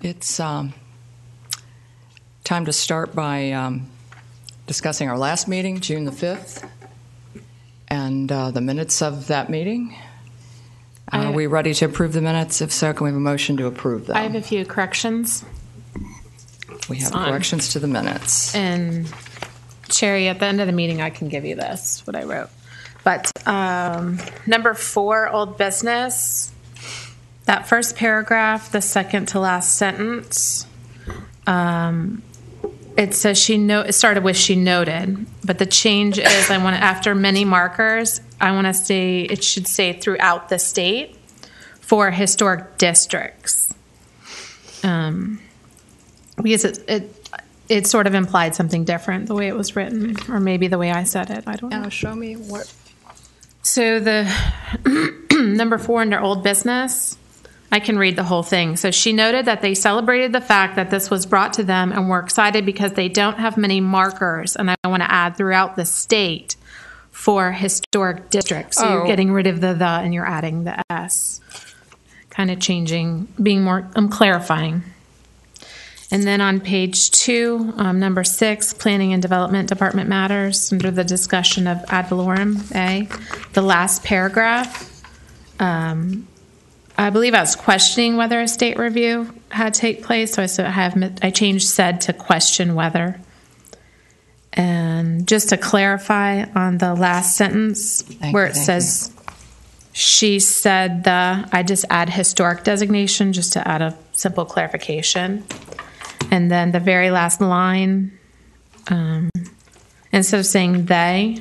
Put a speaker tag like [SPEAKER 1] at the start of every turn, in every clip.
[SPEAKER 1] It's time to start by discussing our last meeting, June the 5th, and the minutes of that meeting. Are we ready to approve the minutes? If so, can we have a motion to approve them?
[SPEAKER 2] I have a few corrections.
[SPEAKER 1] We have corrections to the minutes.
[SPEAKER 2] And Sherry, at the end of the meeting, I can give you this, what I wrote. But number 4, old business, that first paragraph, the second to last sentence, it says it started with she noted, but the change is after many markers, I want to say it should say throughout the state for historic districts. Because it sort of implied something different the way it was written, or maybe the way I said it. I don't know.
[SPEAKER 1] Show me what.
[SPEAKER 2] So the number 4 under old business, I can read the whole thing. So she noted that they celebrated the fact that this was brought to them and were excited because they don't have many markers, and I want to add throughout the state for historic districts. So you're getting rid of the and you're adding the S. Kind of changing, being more, clarifying. And then on page 2, number 6, Planning and Development Department matters, under the discussion of ad valorem, A, the last paragraph, I believe I was questioning whether a state review had take place, so I changed said to question whether. And just to clarify on the last sentence, where it says she said I just add historic designation just to add a simple clarification. And then the very last line, instead of saying they,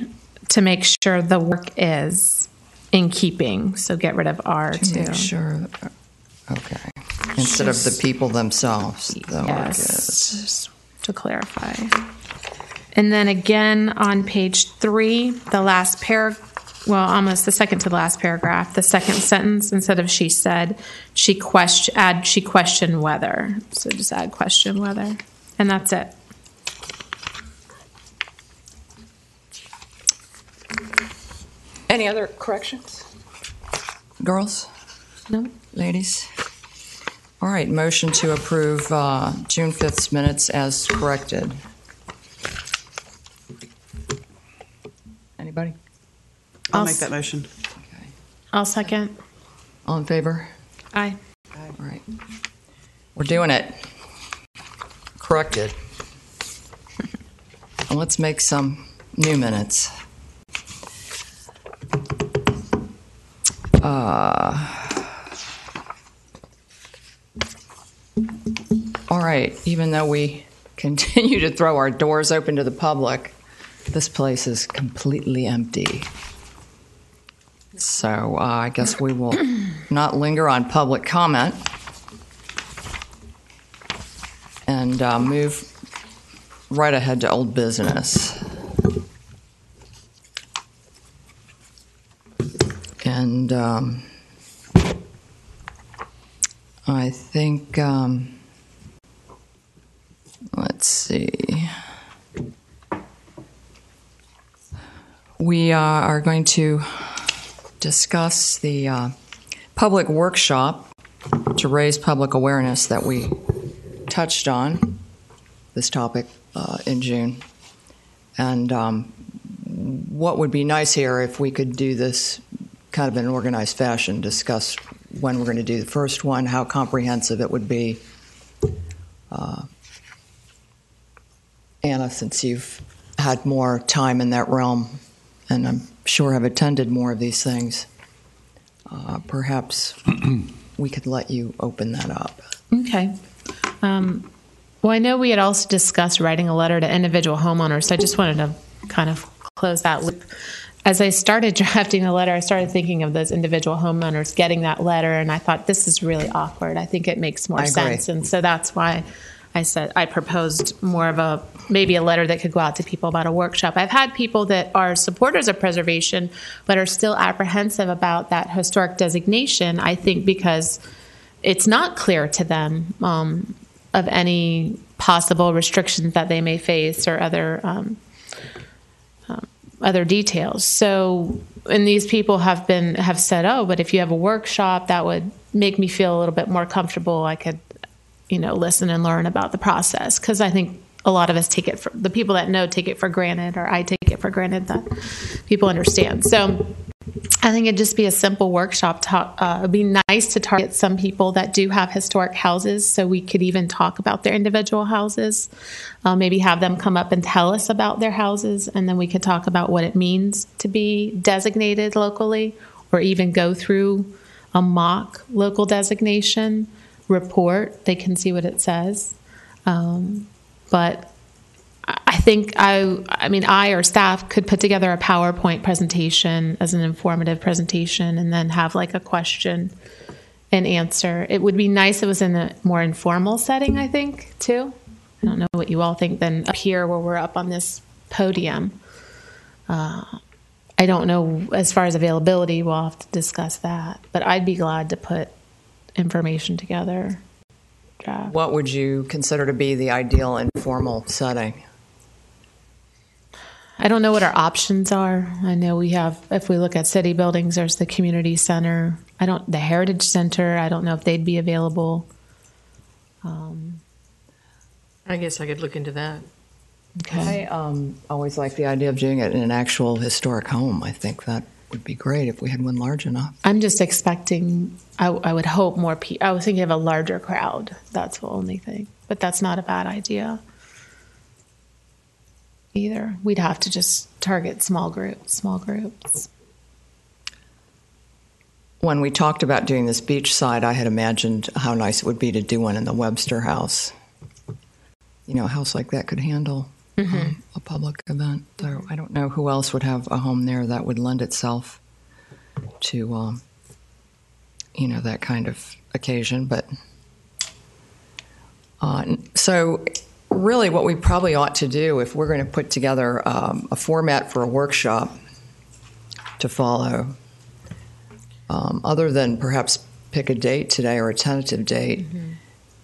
[SPEAKER 2] to make sure the work is in keeping. So get rid of R too.
[SPEAKER 1] Make sure. Okay. Instead of the people themselves, the work is.
[SPEAKER 2] Just to clarify. And then again on page 3, the last almost the second to the last paragraph, the second sentence, instead of she said, she questioned whether. So just add question whether. And that's it.
[SPEAKER 1] Any other corrections? Girls?
[SPEAKER 2] No.
[SPEAKER 1] Ladies? All right, motion to approve June 5th's minutes as corrected. Anybody?
[SPEAKER 3] I'll make that motion.
[SPEAKER 1] Okay.
[SPEAKER 2] I'll second.
[SPEAKER 1] All in favor?
[SPEAKER 2] Aye.
[SPEAKER 1] All right. We're doing it. Corrected. And let's make some new minutes. All right. Even though we continue to throw our doors open to the public, this place is completely empty. So I guess we will not linger on public comment and move right ahead to old business. And I think, let's see. We are going to discuss the public workshop to raise public awareness that we touched on this topic in June. And what would be nice here if we could do this kind of in an organized fashion, discuss when we're going to do the first one, how comprehensive it would be. Anna, since you've had more time in that realm, and I'm sure have attended more of these things, perhaps we could let you open that up.
[SPEAKER 2] Okay. Well, I know we had also discussed writing a letter to individual homeowners, so I just wanted to kind of close that loop. As I started drafting the letter, I started thinking of those individual homeowners getting that letter, and I thought, this is really awkward. I think it makes more sense. And so that's why I said I proposed more of maybe a letter that could go out to people about a workshop. I've had people that are supporters of preservation but are still apprehensive about that historic designation, I think because it's not clear to them of any possible restrictions that they may face or other details. So, and these people have said, oh, but if you have a workshop, that would make me feel a little bit more comfortable, I could, listen and learn about the process. Because I think a lot of us the people that know take it for granted, or I take it for granted that people understand. So I think it'd just be a simple workshop. It'd be nice to target some people that do have historic houses, so we could even talk about their individual houses. Maybe have them come up and tell us about their houses, and then we could talk about what it means to be designated locally, or even go through a mock local designation report. They can see what it says. But I think I or staff could put together a PowerPoint presentation as an informative presentation, and then have like a question and answer. It would be nice if it was in a more informal setting, I think, too. I don't know what you all think, than up here where we're up on this podium. I don't know, as far as availability, we'll have to discuss that. But I'd be glad to put information together.
[SPEAKER 1] What would you consider to be the ideal informal setting?
[SPEAKER 2] I don't know what our options are. I know we have, if we look at city buildings, there's the community center. The Heritage Center, I don't know if they'd be available.
[SPEAKER 4] I guess I could look into that.
[SPEAKER 2] Okay.
[SPEAKER 1] I always like the idea of doing it in an actual historic home. I think that would be great if we had one large enough.
[SPEAKER 2] I'm just expecting, I would hope more people, I was thinking of a larger crowd. That's the only thing. But that's not a bad idea either. We'd have to just target small groups.
[SPEAKER 1] When we talked about doing this beach side, I had imagined how nice it would be to do one in the Webster House. A house like that could handle a public event. So I don't know who else would have a home there that would lend itself to, that kind of occasion. But so really what we probably ought to do, if we're going to put together a format for a workshop to follow, other than perhaps pick a date today or a tentative date,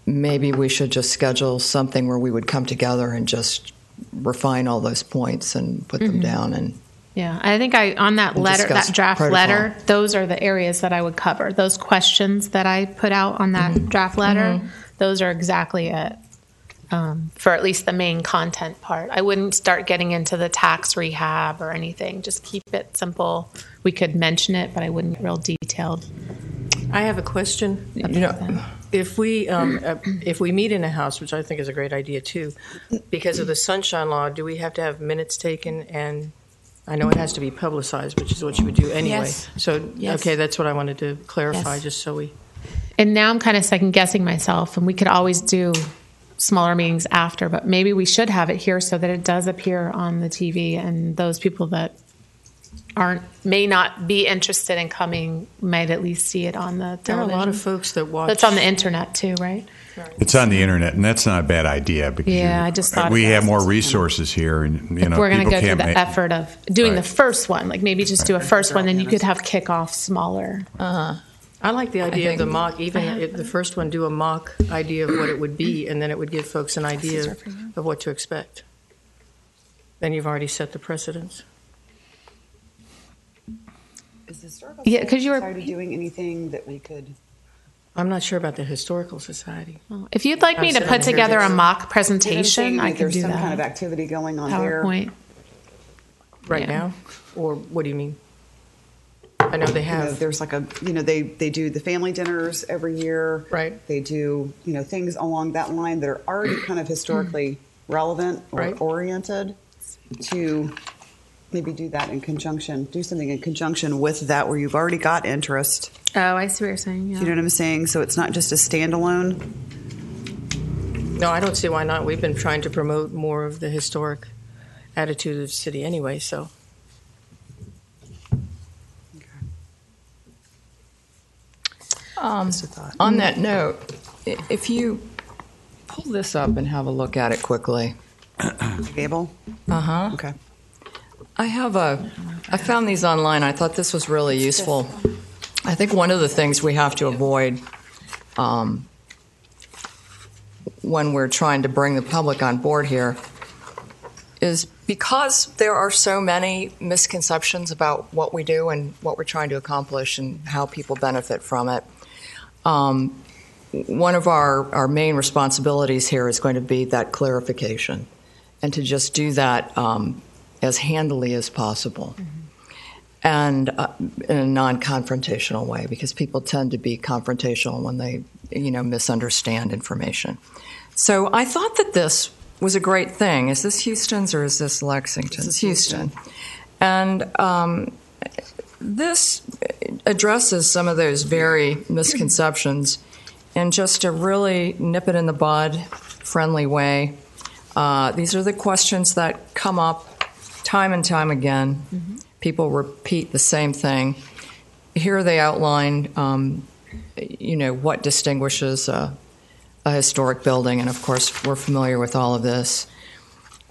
[SPEAKER 1] maybe we should just schedule something where we would come together and just refine all those points and put them down. And
[SPEAKER 2] yeah, I think on that letter, that draft
[SPEAKER 1] protocol. Letter,
[SPEAKER 2] those are the areas that I would cover. Those questions that I put out on that draft letter, those are exactly it. For at least the main content part. I wouldn't start getting into the tax rehab or anything. Just keep it simple. We could mention it, but I wouldn't get real detailed.
[SPEAKER 4] I have a question. If we meet in a house, which I think is a great idea too, because of the sunshine law, do we have to have minutes taken? And I know it has to be publicized, which is what you would do anyway.
[SPEAKER 2] Yes.
[SPEAKER 4] So,
[SPEAKER 2] Yes.
[SPEAKER 4] Okay, that's what I wanted to clarify,
[SPEAKER 2] Yes.
[SPEAKER 4] just so we...
[SPEAKER 2] And now I'm kind of second guessing myself, and we could always do smaller meetings after, but maybe we should have it here so that it does appear on the TV, and those people that may not be interested in coming might at least see it on the television.
[SPEAKER 4] There are a lot of folks that watch...
[SPEAKER 2] That's on the internet too, right?
[SPEAKER 5] It's on the internet, and that's not a bad idea because
[SPEAKER 2] I just thought
[SPEAKER 5] we
[SPEAKER 2] of that.
[SPEAKER 5] have more resources here, and
[SPEAKER 2] We're going to
[SPEAKER 5] people
[SPEAKER 2] go through
[SPEAKER 5] can't
[SPEAKER 2] the
[SPEAKER 5] make
[SPEAKER 2] effort of doing
[SPEAKER 5] Right.
[SPEAKER 2] the first one, like maybe just do a first one, then you could have kickoff smaller.
[SPEAKER 4] I like the idea of the mock, even if the first one, do a mock idea of what it would be, and then it would give folks an idea of what to expect. Then you've already set the precedence.
[SPEAKER 3] Is the Historical
[SPEAKER 2] Yeah, 'cause you were-
[SPEAKER 3] Society doing anything that we could?
[SPEAKER 4] I'm not sure about the Historical Society.
[SPEAKER 2] If you'd like me to put together a mock presentation, I could
[SPEAKER 3] There's
[SPEAKER 2] do
[SPEAKER 3] some kind of
[SPEAKER 2] that.
[SPEAKER 3] activity going on there.
[SPEAKER 2] PowerPoint.
[SPEAKER 4] Right
[SPEAKER 2] Yeah.
[SPEAKER 4] now? Or what do you mean? I know they have.
[SPEAKER 3] There's like they do the family dinners every year.
[SPEAKER 4] Right.
[SPEAKER 3] They do, things along that line that are already kind of historically relevant or
[SPEAKER 4] Right.
[SPEAKER 3] oriented to maybe do something in conjunction with that where you've already got interest.
[SPEAKER 2] Oh, I see what you're saying. Yeah.
[SPEAKER 3] You know what I'm saying? So it's not just a standalone.
[SPEAKER 4] No, I don't see why not. We've been trying to promote more of the historic attitude of the city anyway, so.
[SPEAKER 3] Just a thought.
[SPEAKER 1] On that note, if you pull this up and have a look at it quickly.
[SPEAKER 3] Gable? Okay.
[SPEAKER 1] I found these online. I thought this was really useful. I think one of the things we have to avoid when we're trying to bring the public on board here is because there are so many misconceptions about what we do and what we're trying to accomplish and how people benefit from it. one of our main responsibilities here is going to be that clarification, and to just do that as handily as possible, and in a non-confrontational way, because people tend to be confrontational when they, misunderstand information. So I thought that this was a great thing. Is this Houston's or is this Lexington's? It's Houston. And this addresses some of those very misconceptions in just a really nip it in the bud, friendly way. These are the questions that come up time and time again. People repeat the same thing. Here they outline, what distinguishes a historic building, and of course we're familiar with all of this.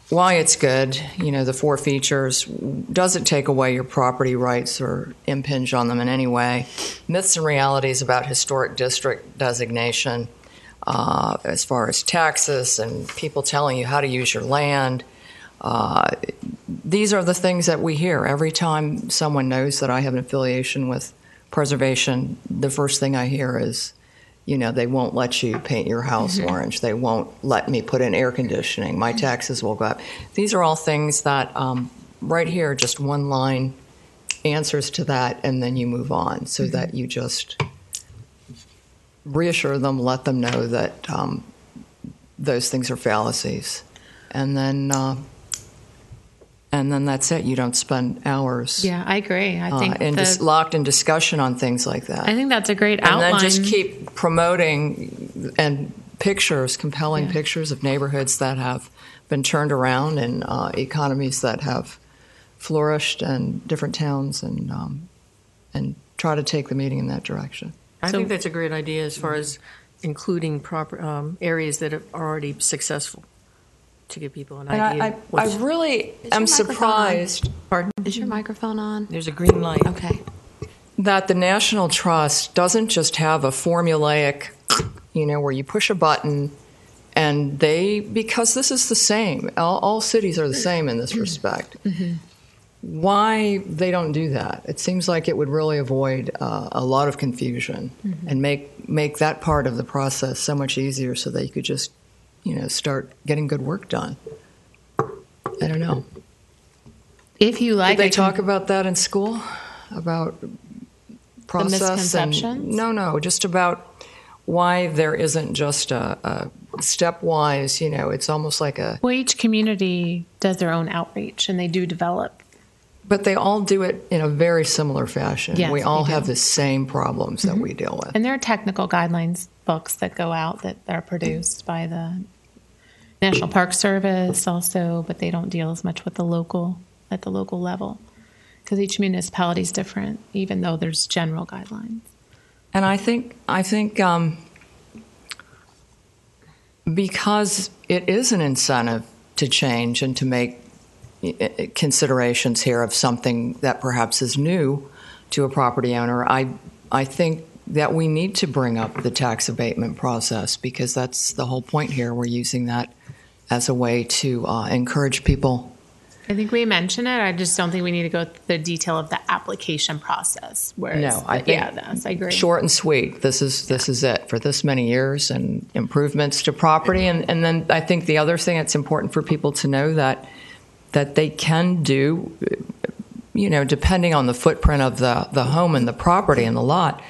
[SPEAKER 1] Why it's good, the 4 features. Does it take away your property rights or impinge on them in any way? Myths and realities about historic district designation, as far as taxes and people telling you how to use your land. These are the things that we hear every time someone knows that I have an affiliation with preservation. The first thing I hear is, they won't let you paint your house orange. They won't let me put in air conditioning. My taxes will go up. These are all things that, right here, just one line answers to that, and then you move on, so that you just reassure them, let them know that those things are fallacies. And then that's it. You don't spend hours.
[SPEAKER 2] Yeah, I agree. I think
[SPEAKER 1] locked in discussion on things like that.
[SPEAKER 2] I think that's a great outline.
[SPEAKER 1] And then just keep promoting and compelling pictures of neighborhoods that have been turned around and economies that have flourished and different towns, and try to take the meeting in that direction.
[SPEAKER 4] I think that's a great idea as far as including proper areas that are already successful, to give people an idea.
[SPEAKER 1] I really am surprised.
[SPEAKER 4] Pardon?
[SPEAKER 6] Is your microphone on?
[SPEAKER 4] There's a green light.
[SPEAKER 6] Okay.
[SPEAKER 1] That the National Trust doesn't just have a formulaic, where you push a button and because this is the same. All cities are the same in this respect. Why they don't do that? It seems like it would really avoid a lot of confusion and make that part of the process so much easier, so that you could just start getting good work done. I don't know.
[SPEAKER 2] If you like,
[SPEAKER 1] did they talk about that in school? About process?
[SPEAKER 2] The misconceptions?
[SPEAKER 1] No, just about why there isn't just a stepwise. It's almost like
[SPEAKER 2] Well, each community does their own outreach, and they do develop.
[SPEAKER 1] But they all do it in a very similar fashion.
[SPEAKER 2] Yes,
[SPEAKER 1] we all
[SPEAKER 2] they
[SPEAKER 1] have
[SPEAKER 2] do.
[SPEAKER 1] the same problems that we deal with.
[SPEAKER 2] And there are technical guidelines books that go out that are produced by the National Park Service also, but they don't deal as much with the local level, because each municipality is different, even though there's general guidelines.
[SPEAKER 1] And I think because it is an incentive to change and to make considerations here of something that perhaps is new to a property owner, I think that we need to bring up the tax abatement process, because that's the whole point here. We're using that as a way to encourage people.
[SPEAKER 2] I think we mentioned it. I just don't think we need to go through the detail of the application process.
[SPEAKER 1] I think
[SPEAKER 2] I agree.
[SPEAKER 1] Short and sweet. This is it for this many years, and improvements to property. And then I think the other thing that's important for people to know that they can do, depending on the footprint of the home and the property and the lot,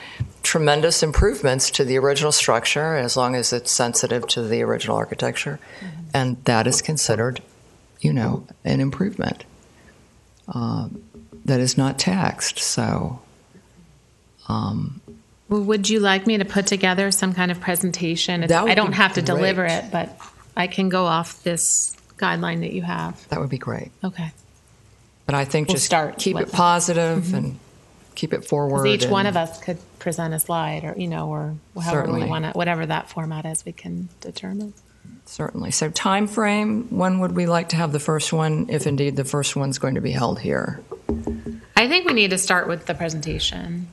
[SPEAKER 1] tremendous improvements to the original structure, as long as it's sensitive to the original architecture. And that is considered, an improvement that is not taxed. So,
[SPEAKER 2] well, would you like me to put together some kind of presentation? I don't have to deliver it, but I can go off this guideline that you have.
[SPEAKER 1] That would be great.
[SPEAKER 2] Okay.
[SPEAKER 1] But I think
[SPEAKER 2] We'll
[SPEAKER 1] just
[SPEAKER 2] start
[SPEAKER 1] keep
[SPEAKER 2] with
[SPEAKER 1] it positive and keep it forward.
[SPEAKER 2] Each one of us could present a slide, or or however
[SPEAKER 1] Certainly.
[SPEAKER 2] we want to, whatever that format is, we can determine.
[SPEAKER 1] Certainly. So time frame, when would we like to have the first one, if indeed the first one's going to be held here?
[SPEAKER 2] I think we need to start with the presentation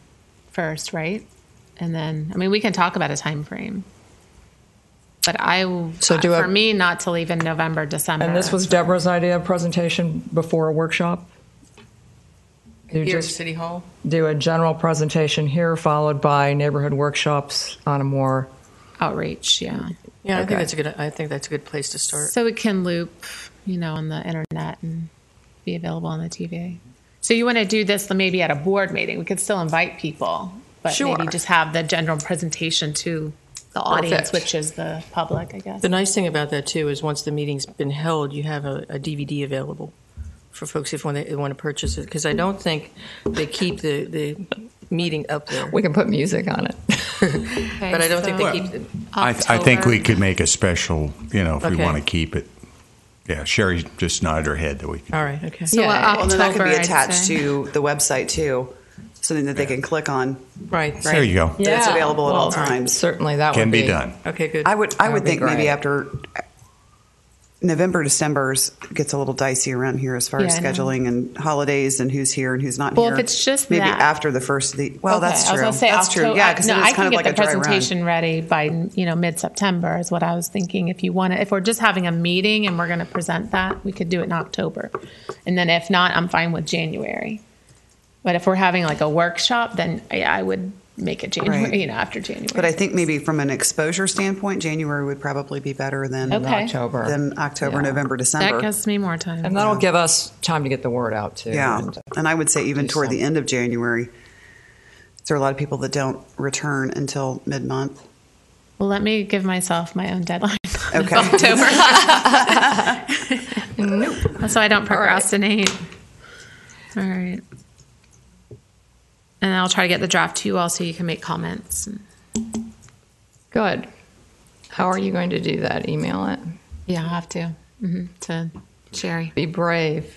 [SPEAKER 2] first, right? And then, we can talk about a time frame. But for me, not to leave in November, December.
[SPEAKER 1] And this was Deborah's idea of presentation before a workshop? You
[SPEAKER 4] Here at
[SPEAKER 1] just
[SPEAKER 4] City Hall?
[SPEAKER 1] do a general presentation here, followed by neighborhood workshops on a more.
[SPEAKER 2] Outreach, yeah.
[SPEAKER 4] Yeah, I
[SPEAKER 1] Okay.
[SPEAKER 4] think that's a good place to start.
[SPEAKER 2] So it can loop, on the internet and be available on the TV. So you want to do this maybe at a board meeting? We could still invite people, but
[SPEAKER 1] Sure.
[SPEAKER 2] maybe just have the general presentation to the audience,
[SPEAKER 1] Perfect.
[SPEAKER 2] which is the public, I guess.
[SPEAKER 4] The nice thing about that too is once the meeting's been held, you have a DVD available for folks if when they want to purchase it. Because I don't think they keep the meeting up there.
[SPEAKER 1] We can put music on it.
[SPEAKER 2] Okay,
[SPEAKER 4] But I don't think they
[SPEAKER 2] so
[SPEAKER 4] keep it.
[SPEAKER 5] I think
[SPEAKER 2] October.
[SPEAKER 5] we could make a special, if we
[SPEAKER 4] Okay.
[SPEAKER 5] want to keep it. Yeah, Sherry just nodded her head that we could.
[SPEAKER 4] All right, okay.
[SPEAKER 2] So
[SPEAKER 1] Yeah.
[SPEAKER 3] Well, then that could be
[SPEAKER 2] October, I'd
[SPEAKER 3] attached
[SPEAKER 2] say.
[SPEAKER 3] to the website too, something that they can click on.
[SPEAKER 4] Right,
[SPEAKER 5] There you go.
[SPEAKER 3] That's available at all
[SPEAKER 1] Well,
[SPEAKER 3] times.
[SPEAKER 1] Certainly that
[SPEAKER 5] Can
[SPEAKER 1] would
[SPEAKER 5] be done.
[SPEAKER 4] Okay, good.
[SPEAKER 3] I would
[SPEAKER 1] would be
[SPEAKER 3] think maybe
[SPEAKER 1] great.
[SPEAKER 3] after November, December's gets a little dicey around here as far as
[SPEAKER 2] Yeah, I know.
[SPEAKER 3] scheduling and holidays and who's here and who's not
[SPEAKER 2] Well,
[SPEAKER 3] here.
[SPEAKER 2] if it's just
[SPEAKER 3] maybe
[SPEAKER 2] that-
[SPEAKER 3] after the first of the that's
[SPEAKER 2] I was
[SPEAKER 3] true.
[SPEAKER 2] gonna say
[SPEAKER 3] That's true.
[SPEAKER 2] October-
[SPEAKER 3] Yeah, because
[SPEAKER 2] no,
[SPEAKER 3] it's
[SPEAKER 2] I
[SPEAKER 3] kind
[SPEAKER 2] can
[SPEAKER 3] of
[SPEAKER 2] get
[SPEAKER 3] like
[SPEAKER 2] the
[SPEAKER 3] a dry run.
[SPEAKER 2] presentation ready by mid-September is what I was thinking. If you want to, if we're just having a meeting and we're going to present that, we could do it in October, and then if not, I'm fine with January. But if we're having like a workshop, then I would make it January,
[SPEAKER 3] Right.
[SPEAKER 2] after January.
[SPEAKER 3] But I think maybe from an exposure standpoint, January would probably be better than
[SPEAKER 2] Okay.
[SPEAKER 1] October.
[SPEAKER 3] October,
[SPEAKER 1] Yeah.
[SPEAKER 3] November, December.
[SPEAKER 2] that gives me more time.
[SPEAKER 1] And that'll give us time to get the word out too.
[SPEAKER 3] Yeah,
[SPEAKER 1] And
[SPEAKER 3] and I would say even
[SPEAKER 1] do
[SPEAKER 3] toward the
[SPEAKER 1] some-
[SPEAKER 3] end of January, there are a lot of people that don't return until mid-month.
[SPEAKER 2] Well, let me give myself my own deadline.
[SPEAKER 3] Okay.
[SPEAKER 2] October. So I don't procrastinate. All right. And I'll try to get the draft to you all so you can make comments.
[SPEAKER 1] Good. How are you going to do that? Email it?
[SPEAKER 2] Yeah, I'll have to. To Sherry.
[SPEAKER 1] Be brave.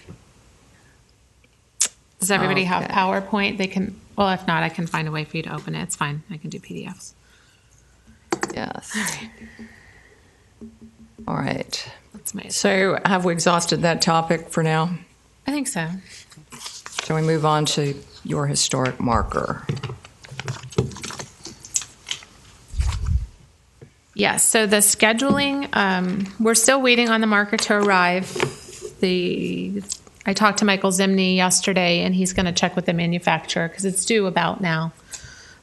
[SPEAKER 2] Does everybody have
[SPEAKER 1] Okay.
[SPEAKER 2] PowerPoint? They can, well, if not, I can find a way for you to open it. It's fine. I can do PDFs.
[SPEAKER 1] Yes. All right.
[SPEAKER 2] That's my,
[SPEAKER 1] So have we exhausted that topic for now?
[SPEAKER 2] I think so.
[SPEAKER 1] Shall we move on to your historic marker?
[SPEAKER 2] Yes, so the scheduling, we're still waiting on the marker to arrive. I talked to Michael Zimney yesterday, and he's going to check with the manufacturer because it's due about now.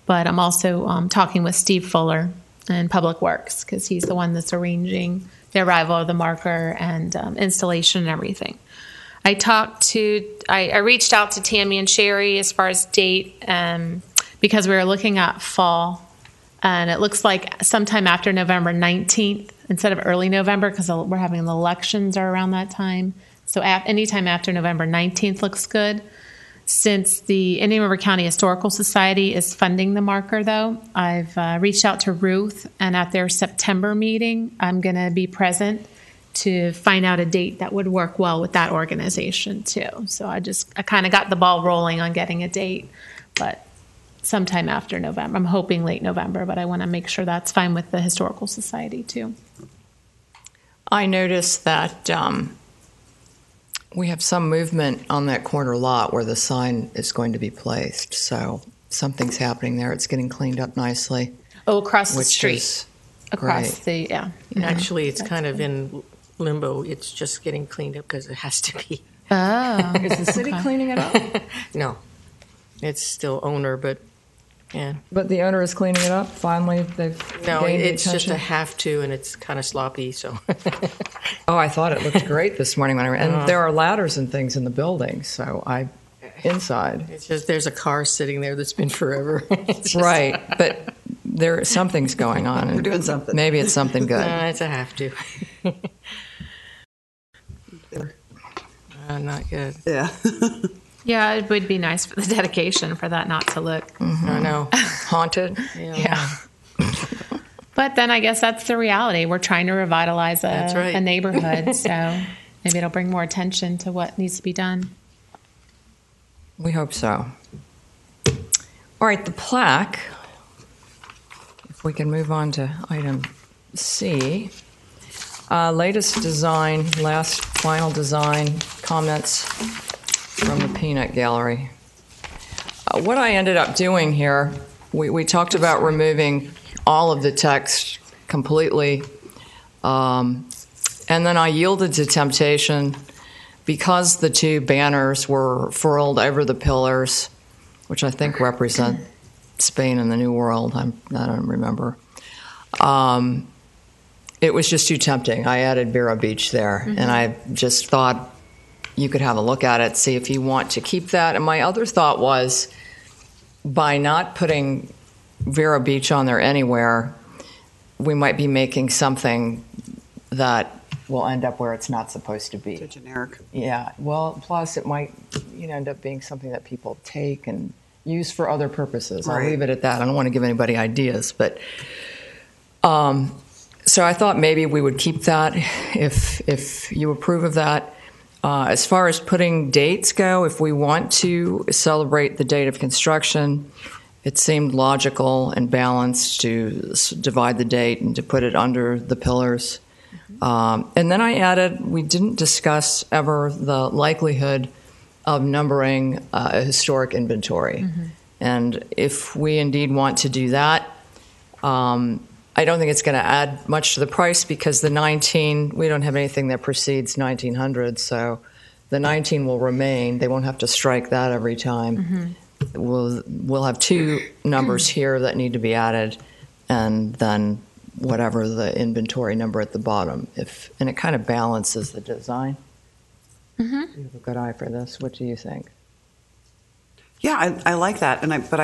[SPEAKER 2] But I'm also talking with Steve Fuller in Public Works because he's the one that's arranging the arrival of the marker and installation and everything. I reached out to Tammy and Sherry as far as date because we were looking at fall. And it looks like sometime after November 19th instead of early November because we're having the elections are around that time. So anytime after November 19th looks good. Since the Indian River County Historical Society is funding the marker, though, I've reached out to Ruth, and at their September meeting, I'm going to be present to find out a date that would work well with that organization, too. So I kind of got the ball rolling on getting a date, but sometime after November. I'm hoping late November, but I want to make sure that's fine with the Historical Society, too.
[SPEAKER 1] I noticed that we have some movement on that corner lot where the sign is going to be placed. So something's happening there. It's getting cleaned up nicely.
[SPEAKER 2] Oh, across the
[SPEAKER 1] Which
[SPEAKER 2] street.
[SPEAKER 1] is
[SPEAKER 2] Across
[SPEAKER 1] great.
[SPEAKER 2] the, yeah.
[SPEAKER 4] Actually, it's kind of in limbo. It's just getting cleaned up because it has to be.
[SPEAKER 2] Oh.
[SPEAKER 1] Is the city cleaning it up?
[SPEAKER 4] No, it's still owner, but yeah.
[SPEAKER 1] But the owner is cleaning it up. Finally, they've
[SPEAKER 4] No,
[SPEAKER 1] gained
[SPEAKER 4] it's just
[SPEAKER 1] attention.
[SPEAKER 4] a have to, and it's kind of sloppy. So
[SPEAKER 1] Oh, I thought it looked great this morning when and there are ladders and things in the building. So inside.
[SPEAKER 4] it's just there's a car sitting there that's been forever. It's just-
[SPEAKER 1] Right, but something's going on.
[SPEAKER 3] We're doing something.
[SPEAKER 1] Maybe it's something good.
[SPEAKER 4] It's a have to. Not good.
[SPEAKER 3] Yeah.
[SPEAKER 2] Yeah, it would be nice for the dedication for that not to look.
[SPEAKER 4] I know.
[SPEAKER 1] Haunted.
[SPEAKER 2] Yeah. But then I guess that's the reality. We're trying to revitalize
[SPEAKER 4] That's right.
[SPEAKER 2] a neighborhood, so maybe it'll bring more attention to what needs to be done.
[SPEAKER 1] We hope so. All right, the plaque. If we can move on to item C. Latest design, last final design, comments from the Peanut Gallery. What I ended up doing here, we talked about removing all of the text completely, and then I yielded to temptation because the two banners were furled over the pillars, which I think represent Spain and the New World, I don't remember. It was just too tempting. I added Vero Beach there, and I just thought you could have a look at it, see if you want to keep that. And my other thought was, by not putting Vero Beach on there anywhere, we might be making something that will end up where it's not supposed to be.
[SPEAKER 3] Too generic.
[SPEAKER 1] Yeah. Well, plus it might end up being something that people take and use for other purposes. I'll leave it at that. I don't want to give anybody ideas, but so I thought maybe we would keep that if you approve of that. As far as putting dates go, if we want to celebrate the date of construction, it seemed logical and balanced to divide the date and to put it under the pillars. And then I added, we didn't discuss ever the likelihood of numbering a historic inventory. And if we indeed want to do that, I don't think it's going to add much to the price because the 19, we don't have anything that precedes 1900, so the 19 will remain. They won't have to strike that every time. We'll have two numbers here that need to be added, and then whatever the inventory number at the bottom. And it kind of balances the design. You have a good eye for this. What do you think?
[SPEAKER 3] Yeah, I like that, but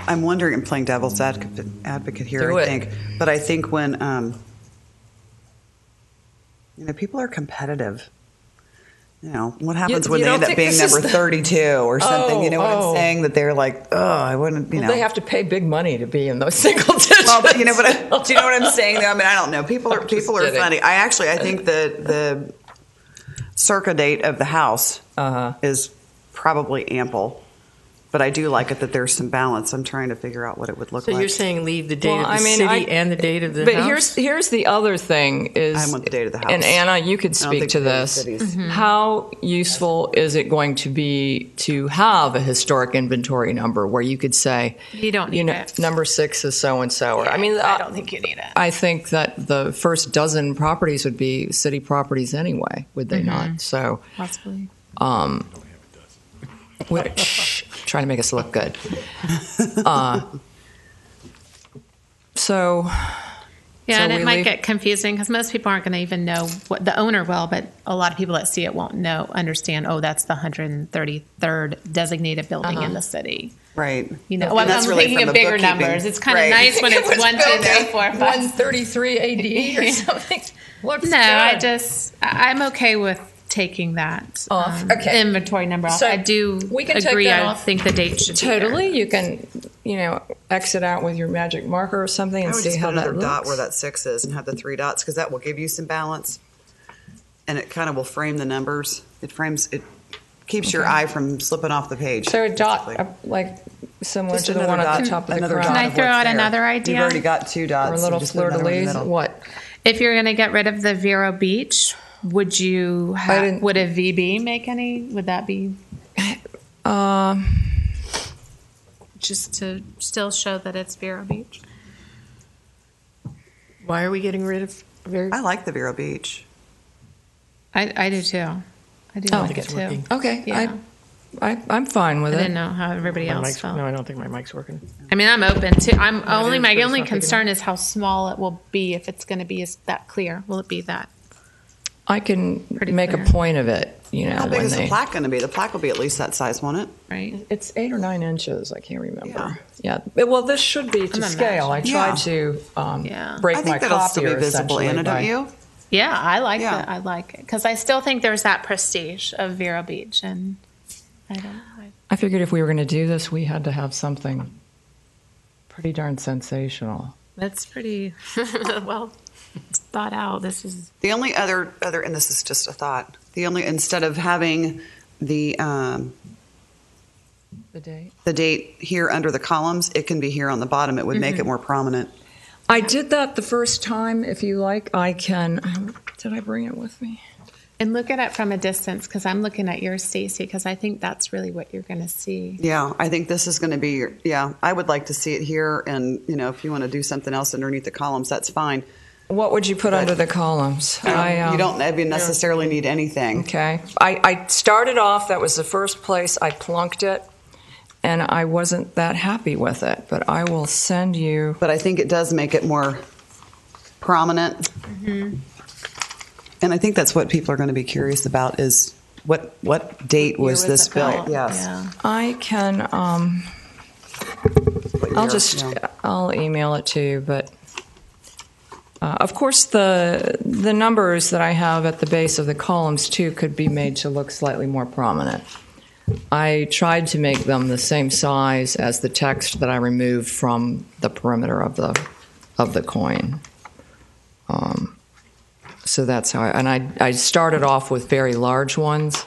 [SPEAKER 3] I'm wondering, I'm playing devil's advocate here, I think. But I think when, people are competitive. What happens when they end up being number 32 or something? You know what I'm saying? That they're like, I wouldn't,
[SPEAKER 1] Well, they have to pay big money to be in those single digits.
[SPEAKER 3] Well, do you know what I'm saying? Though? I mean, I don't know. People are funny. I think the circa date of the house is probably ample. But I do like it that there's some balance. I'm trying to figure out what it would look like.
[SPEAKER 4] So you're saying leave the date of the city and the date of the house? But
[SPEAKER 1] here's the other thing is...
[SPEAKER 3] I want the date of the house.
[SPEAKER 1] And Anna, you could speak to this. How useful is it going to be to have a historic inventory number where you could say...
[SPEAKER 2] You don't need it.
[SPEAKER 1] Number 6 is so-and-so.
[SPEAKER 2] Yeah, I don't think you need it.
[SPEAKER 1] I think that the first dozen properties would be city properties anyway, would they not? So...
[SPEAKER 2] Possibly.
[SPEAKER 1] Trying to make us look good.
[SPEAKER 2] And it might get confusing because most people aren't going to even know what the owner will, but a lot of people that see it won't understand. That's the 133rd designated building in the city.
[SPEAKER 3] Right.
[SPEAKER 2] I'm really thinking of bigger numbers. It's kind of nice when it's 1, 2, 3, 4, 5,
[SPEAKER 1] 133 AD or something.
[SPEAKER 2] I'm okay with taking that inventory number off.
[SPEAKER 1] So
[SPEAKER 2] I do
[SPEAKER 1] we can
[SPEAKER 2] agree.
[SPEAKER 1] Take that
[SPEAKER 2] I
[SPEAKER 1] off.
[SPEAKER 2] think the date should
[SPEAKER 1] totally.
[SPEAKER 2] be there.
[SPEAKER 1] You can, exit out with your magic marker or something and see how that looks.
[SPEAKER 3] I would just put another dot where that 6 is and have the 3 dots because that will give you some balance, and it kind of will frame the numbers. It keeps your eye from slipping off the page.
[SPEAKER 1] So a dot, like similar
[SPEAKER 3] just
[SPEAKER 1] to the one at the top of the crown.
[SPEAKER 2] Can I throw out another idea?
[SPEAKER 3] You've already got 2 dots.
[SPEAKER 1] Or a little fleur-de-lis. What?
[SPEAKER 2] If you're going to get rid of the Vero Beach, would a VB make any? Would that be just to still show that it's Vero Beach?
[SPEAKER 4] Why are we getting rid of Vero?
[SPEAKER 3] I like the Vero Beach.
[SPEAKER 2] I do too. I do like it too.
[SPEAKER 4] Working.
[SPEAKER 1] Okay.
[SPEAKER 2] Yeah.
[SPEAKER 1] I'm fine with
[SPEAKER 2] I
[SPEAKER 1] it.
[SPEAKER 2] didn't know how everybody else felt.
[SPEAKER 4] No, I don't think my mic's working.
[SPEAKER 2] I mean, I'm open to. My only concern is how small it will be if it's going to be that clear. Will it be that?
[SPEAKER 1] I can make
[SPEAKER 2] clear.
[SPEAKER 1] A point of it.
[SPEAKER 3] How big is the plaque going to be? The plaque will be at least that size, won't it?
[SPEAKER 2] Right.
[SPEAKER 1] It's 8 or 9 inches. I can't remember. Yeah. Well, this should be to scale. I tried to break
[SPEAKER 3] I think
[SPEAKER 1] my
[SPEAKER 3] that'll
[SPEAKER 1] copier
[SPEAKER 3] still be visible, Anna, don't you?
[SPEAKER 2] Yeah, I like that. I like it because I still think there's that prestige of Vero Beach, and
[SPEAKER 1] I figured if we were going to do this, we had to have something pretty darn sensational.
[SPEAKER 2] That's pretty well thought out. This is
[SPEAKER 3] the only other, and this is just a thought. Instead of having the date here under the columns, it can be here on the bottom. It would make it more prominent.
[SPEAKER 1] I did that the first time. If you like, I can. Did I bring it with me?
[SPEAKER 2] And look at it from a distance because I'm looking at yours, Stacy, because I think that's really what you're going to see.
[SPEAKER 3] Yeah, I think this is going to be. I would like to see it here, and if you want to do something else underneath the columns, that's fine.
[SPEAKER 1] What would you put under the columns?
[SPEAKER 3] You don't necessarily need anything.
[SPEAKER 1] Okay. I started off, that was the first place I plunked it, and I wasn't that happy with it, but I will send you.
[SPEAKER 3] But I think it does make it more prominent. Mm-hmm. And I think that's what people are going to be curious about is what date was this built? Yes.
[SPEAKER 2] Yeah.
[SPEAKER 1] I can, I'll email it to you, but of course the numbers that I have at the base of the columns too could be made to look slightly more prominent. I tried to make them the same size as the text that I removed from the perimeter of the coin. So that's how I started off with very large ones,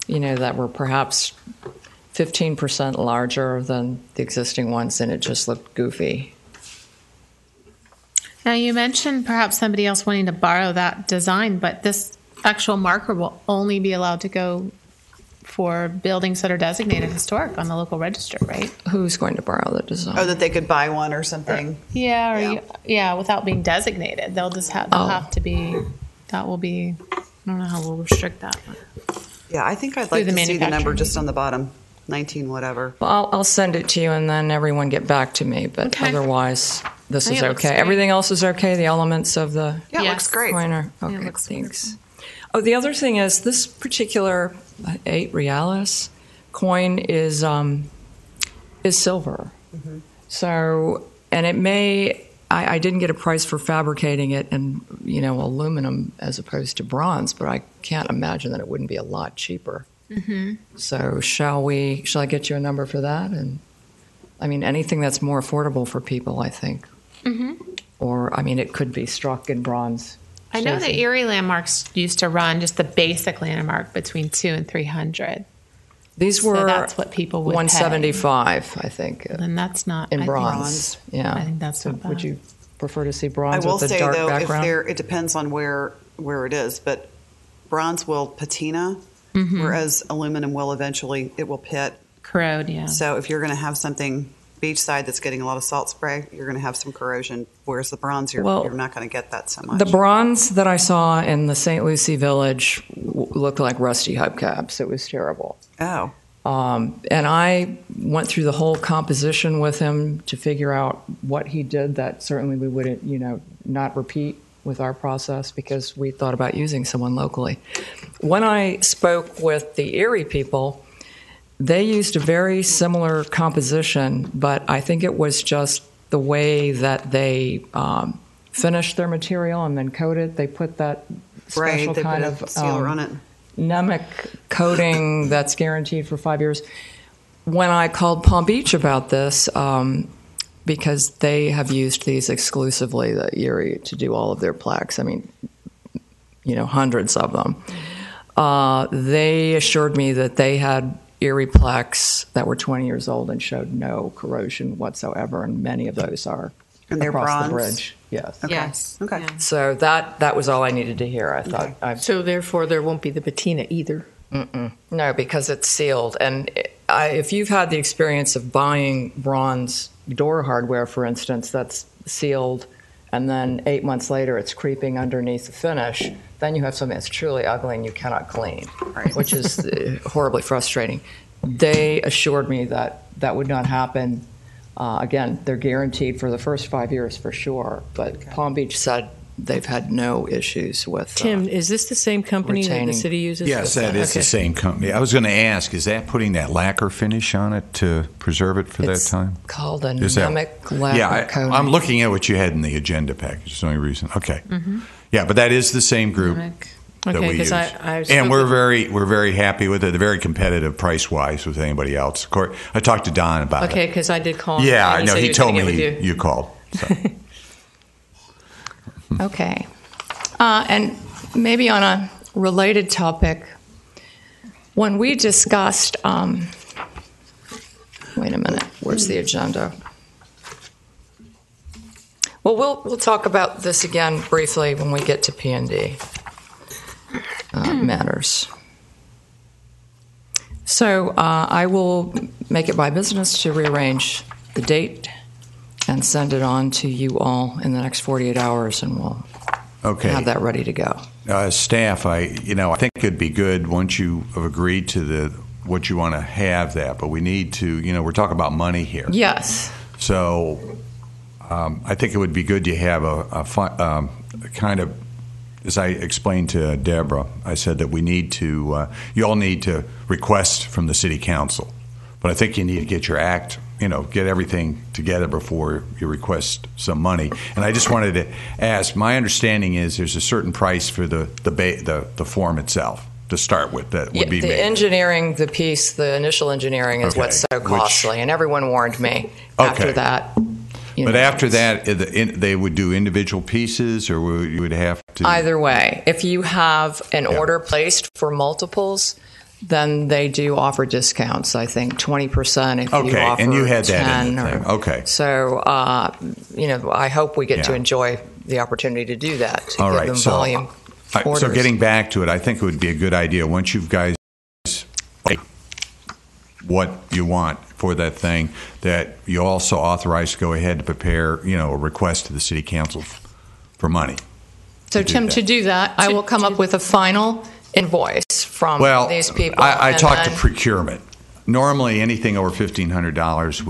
[SPEAKER 1] that were perhaps 15% larger than the existing ones, and it just looked goofy.
[SPEAKER 2] Now, you mentioned perhaps somebody else wanting to borrow that design, but this actual marker will only be allowed to go for buildings that are designated historic on the local register, right?
[SPEAKER 1] Who's going to borrow the design?
[SPEAKER 3] Oh, that they could buy one or something.
[SPEAKER 2] Without being designated. They'll just have to be, that will be, I don't know how we'll restrict that.
[SPEAKER 3] Yeah, I think I'd like to see the number just on the bottom, 19 whatever.
[SPEAKER 1] Well, I'll send it to you and then everyone get back to me, but otherwise this is okay. Everything else is okay? The elements of the
[SPEAKER 3] it looks great.
[SPEAKER 1] Coiner? Okay,
[SPEAKER 2] it looks
[SPEAKER 1] thanks. Oh, the other thing is this particular 8 reales coin is silver. Mm-hmm. So, and it may, I didn't get a price for fabricating it in, aluminum as opposed to bronze, but I can't imagine that it wouldn't be a lot cheaper. Mm-hmm. So shall I get you a number for that? And anything that's more affordable for people, I think. Mm-hmm. Or, it could be struck in bronze.
[SPEAKER 2] I know the Erie landmarks used to run just the basic landmark between $200 and $300.
[SPEAKER 1] These were
[SPEAKER 2] that's what people would
[SPEAKER 1] $175, I think.
[SPEAKER 2] And that's not
[SPEAKER 1] in bronze. Yeah,
[SPEAKER 2] I think that's not bad.
[SPEAKER 1] Would you prefer to see bronze
[SPEAKER 3] I will
[SPEAKER 1] with a
[SPEAKER 3] say
[SPEAKER 1] dark
[SPEAKER 3] though,
[SPEAKER 1] background?
[SPEAKER 3] it depends on where it is, but bronze will patina, whereas aluminum will eventually pit,
[SPEAKER 2] corrode. Yeah.
[SPEAKER 3] So if you're going to have something beachside that's getting a lot of salt spray, you're going to have some corrosion. Whereas the bronze, you're not going to get that so much.
[SPEAKER 1] The bronze that I saw in the St. Lucie Village looked like rusty hubcaps. It was terrible.
[SPEAKER 3] Oh.
[SPEAKER 1] And I went through the whole composition with him to figure out what he did that certainly we wouldn't, not repeat with our process because we thought about using someone locally. When I spoke with the Erie people, they used a very similar composition, but I think it was just the way that they finished their material and then coated. They put that special kind of
[SPEAKER 3] sealer on it.
[SPEAKER 1] Nemic coating that's guaranteed for 5 years. When I called Palm Beach about this, because they have used these exclusively, the Erie, to do all of their plaques, hundreds of them, they assured me that they had Erie plaques that were 20 years old and showed no corrosion whatsoever, and many of those are across the bridge. Yes.
[SPEAKER 3] Okay.
[SPEAKER 2] Yes.
[SPEAKER 3] Okay.
[SPEAKER 2] Yeah.
[SPEAKER 1] So that was all I needed to hear. I thought.
[SPEAKER 4] So therefore, there won't be the patina either.
[SPEAKER 1] No, because it's sealed. And if you've had the experience of buying bronze door hardware, for instance, that's sealed, and then 8 months later it's creeping underneath the finish, then you have something that's truly ugly and you cannot clean, which is horribly frustrating. They assured me that that would not happen. Again, they're guaranteed for the first 5 years for sure, but Palm Beach said they've had no issues with
[SPEAKER 4] Tim, is this the same company that the city uses?
[SPEAKER 5] Yes, that is the same company. I was going to ask, is that putting that lacquer finish on it to preserve it for that time?
[SPEAKER 1] It's called a Nemic lacquer coating.
[SPEAKER 5] I'm looking at what you had in the agenda package. That's the only reason. Okay. Mm-hmm. Yeah, but that is the same group that we use. And we're very happy with it. They're very competitive price-wise with anybody else. Of course, I talked to Don about it.
[SPEAKER 4] Okay, because I did call him.
[SPEAKER 5] Yeah, I know. He told me you called. So.
[SPEAKER 1] Okay. And maybe on a related topic, when we discussed, wait a minute, where's the agenda? Well, we'll talk about this again briefly when we get to P&D matters. So I will make it my business to rearrange the date and send it on to you all in the next 48 hours, and we'll have that ready to go.
[SPEAKER 5] Staff, I think it'd be good once you have agreed to what you want to have that, but we need to, we're talking about money here.
[SPEAKER 1] Yes.
[SPEAKER 5] So I think it would be good to have a kind of, as I explained to Deborah, I said that we need to, you all need to request from the city council. But I think you need to get your act, get everything together before you request some money. And I just wanted to ask, my understanding is there's a certain price for the form itself to start with that would be
[SPEAKER 1] the
[SPEAKER 5] made.
[SPEAKER 1] Engineering, the piece, the initial engineering is what's so costly, and everyone warned me after that.
[SPEAKER 5] But after that, they would do individual pieces, or you would have to?
[SPEAKER 1] Either way. If you have an order placed for multiples, then they do offer discounts. I think 20% if you offer
[SPEAKER 5] and you had
[SPEAKER 1] 10.
[SPEAKER 5] That in the thing. Okay.
[SPEAKER 1] So, I hope we get to enjoy the opportunity to do that, to give them volume orders.
[SPEAKER 5] So getting back to it, I think it would be a good idea once you guys what you want for that thing, that you also authorize to go ahead to prepare, a request to the city council for money.
[SPEAKER 1] So, Tim, to do that, I will come up with a final invoice from these people.
[SPEAKER 5] I talked to procurement. Normally, anything over $1,500,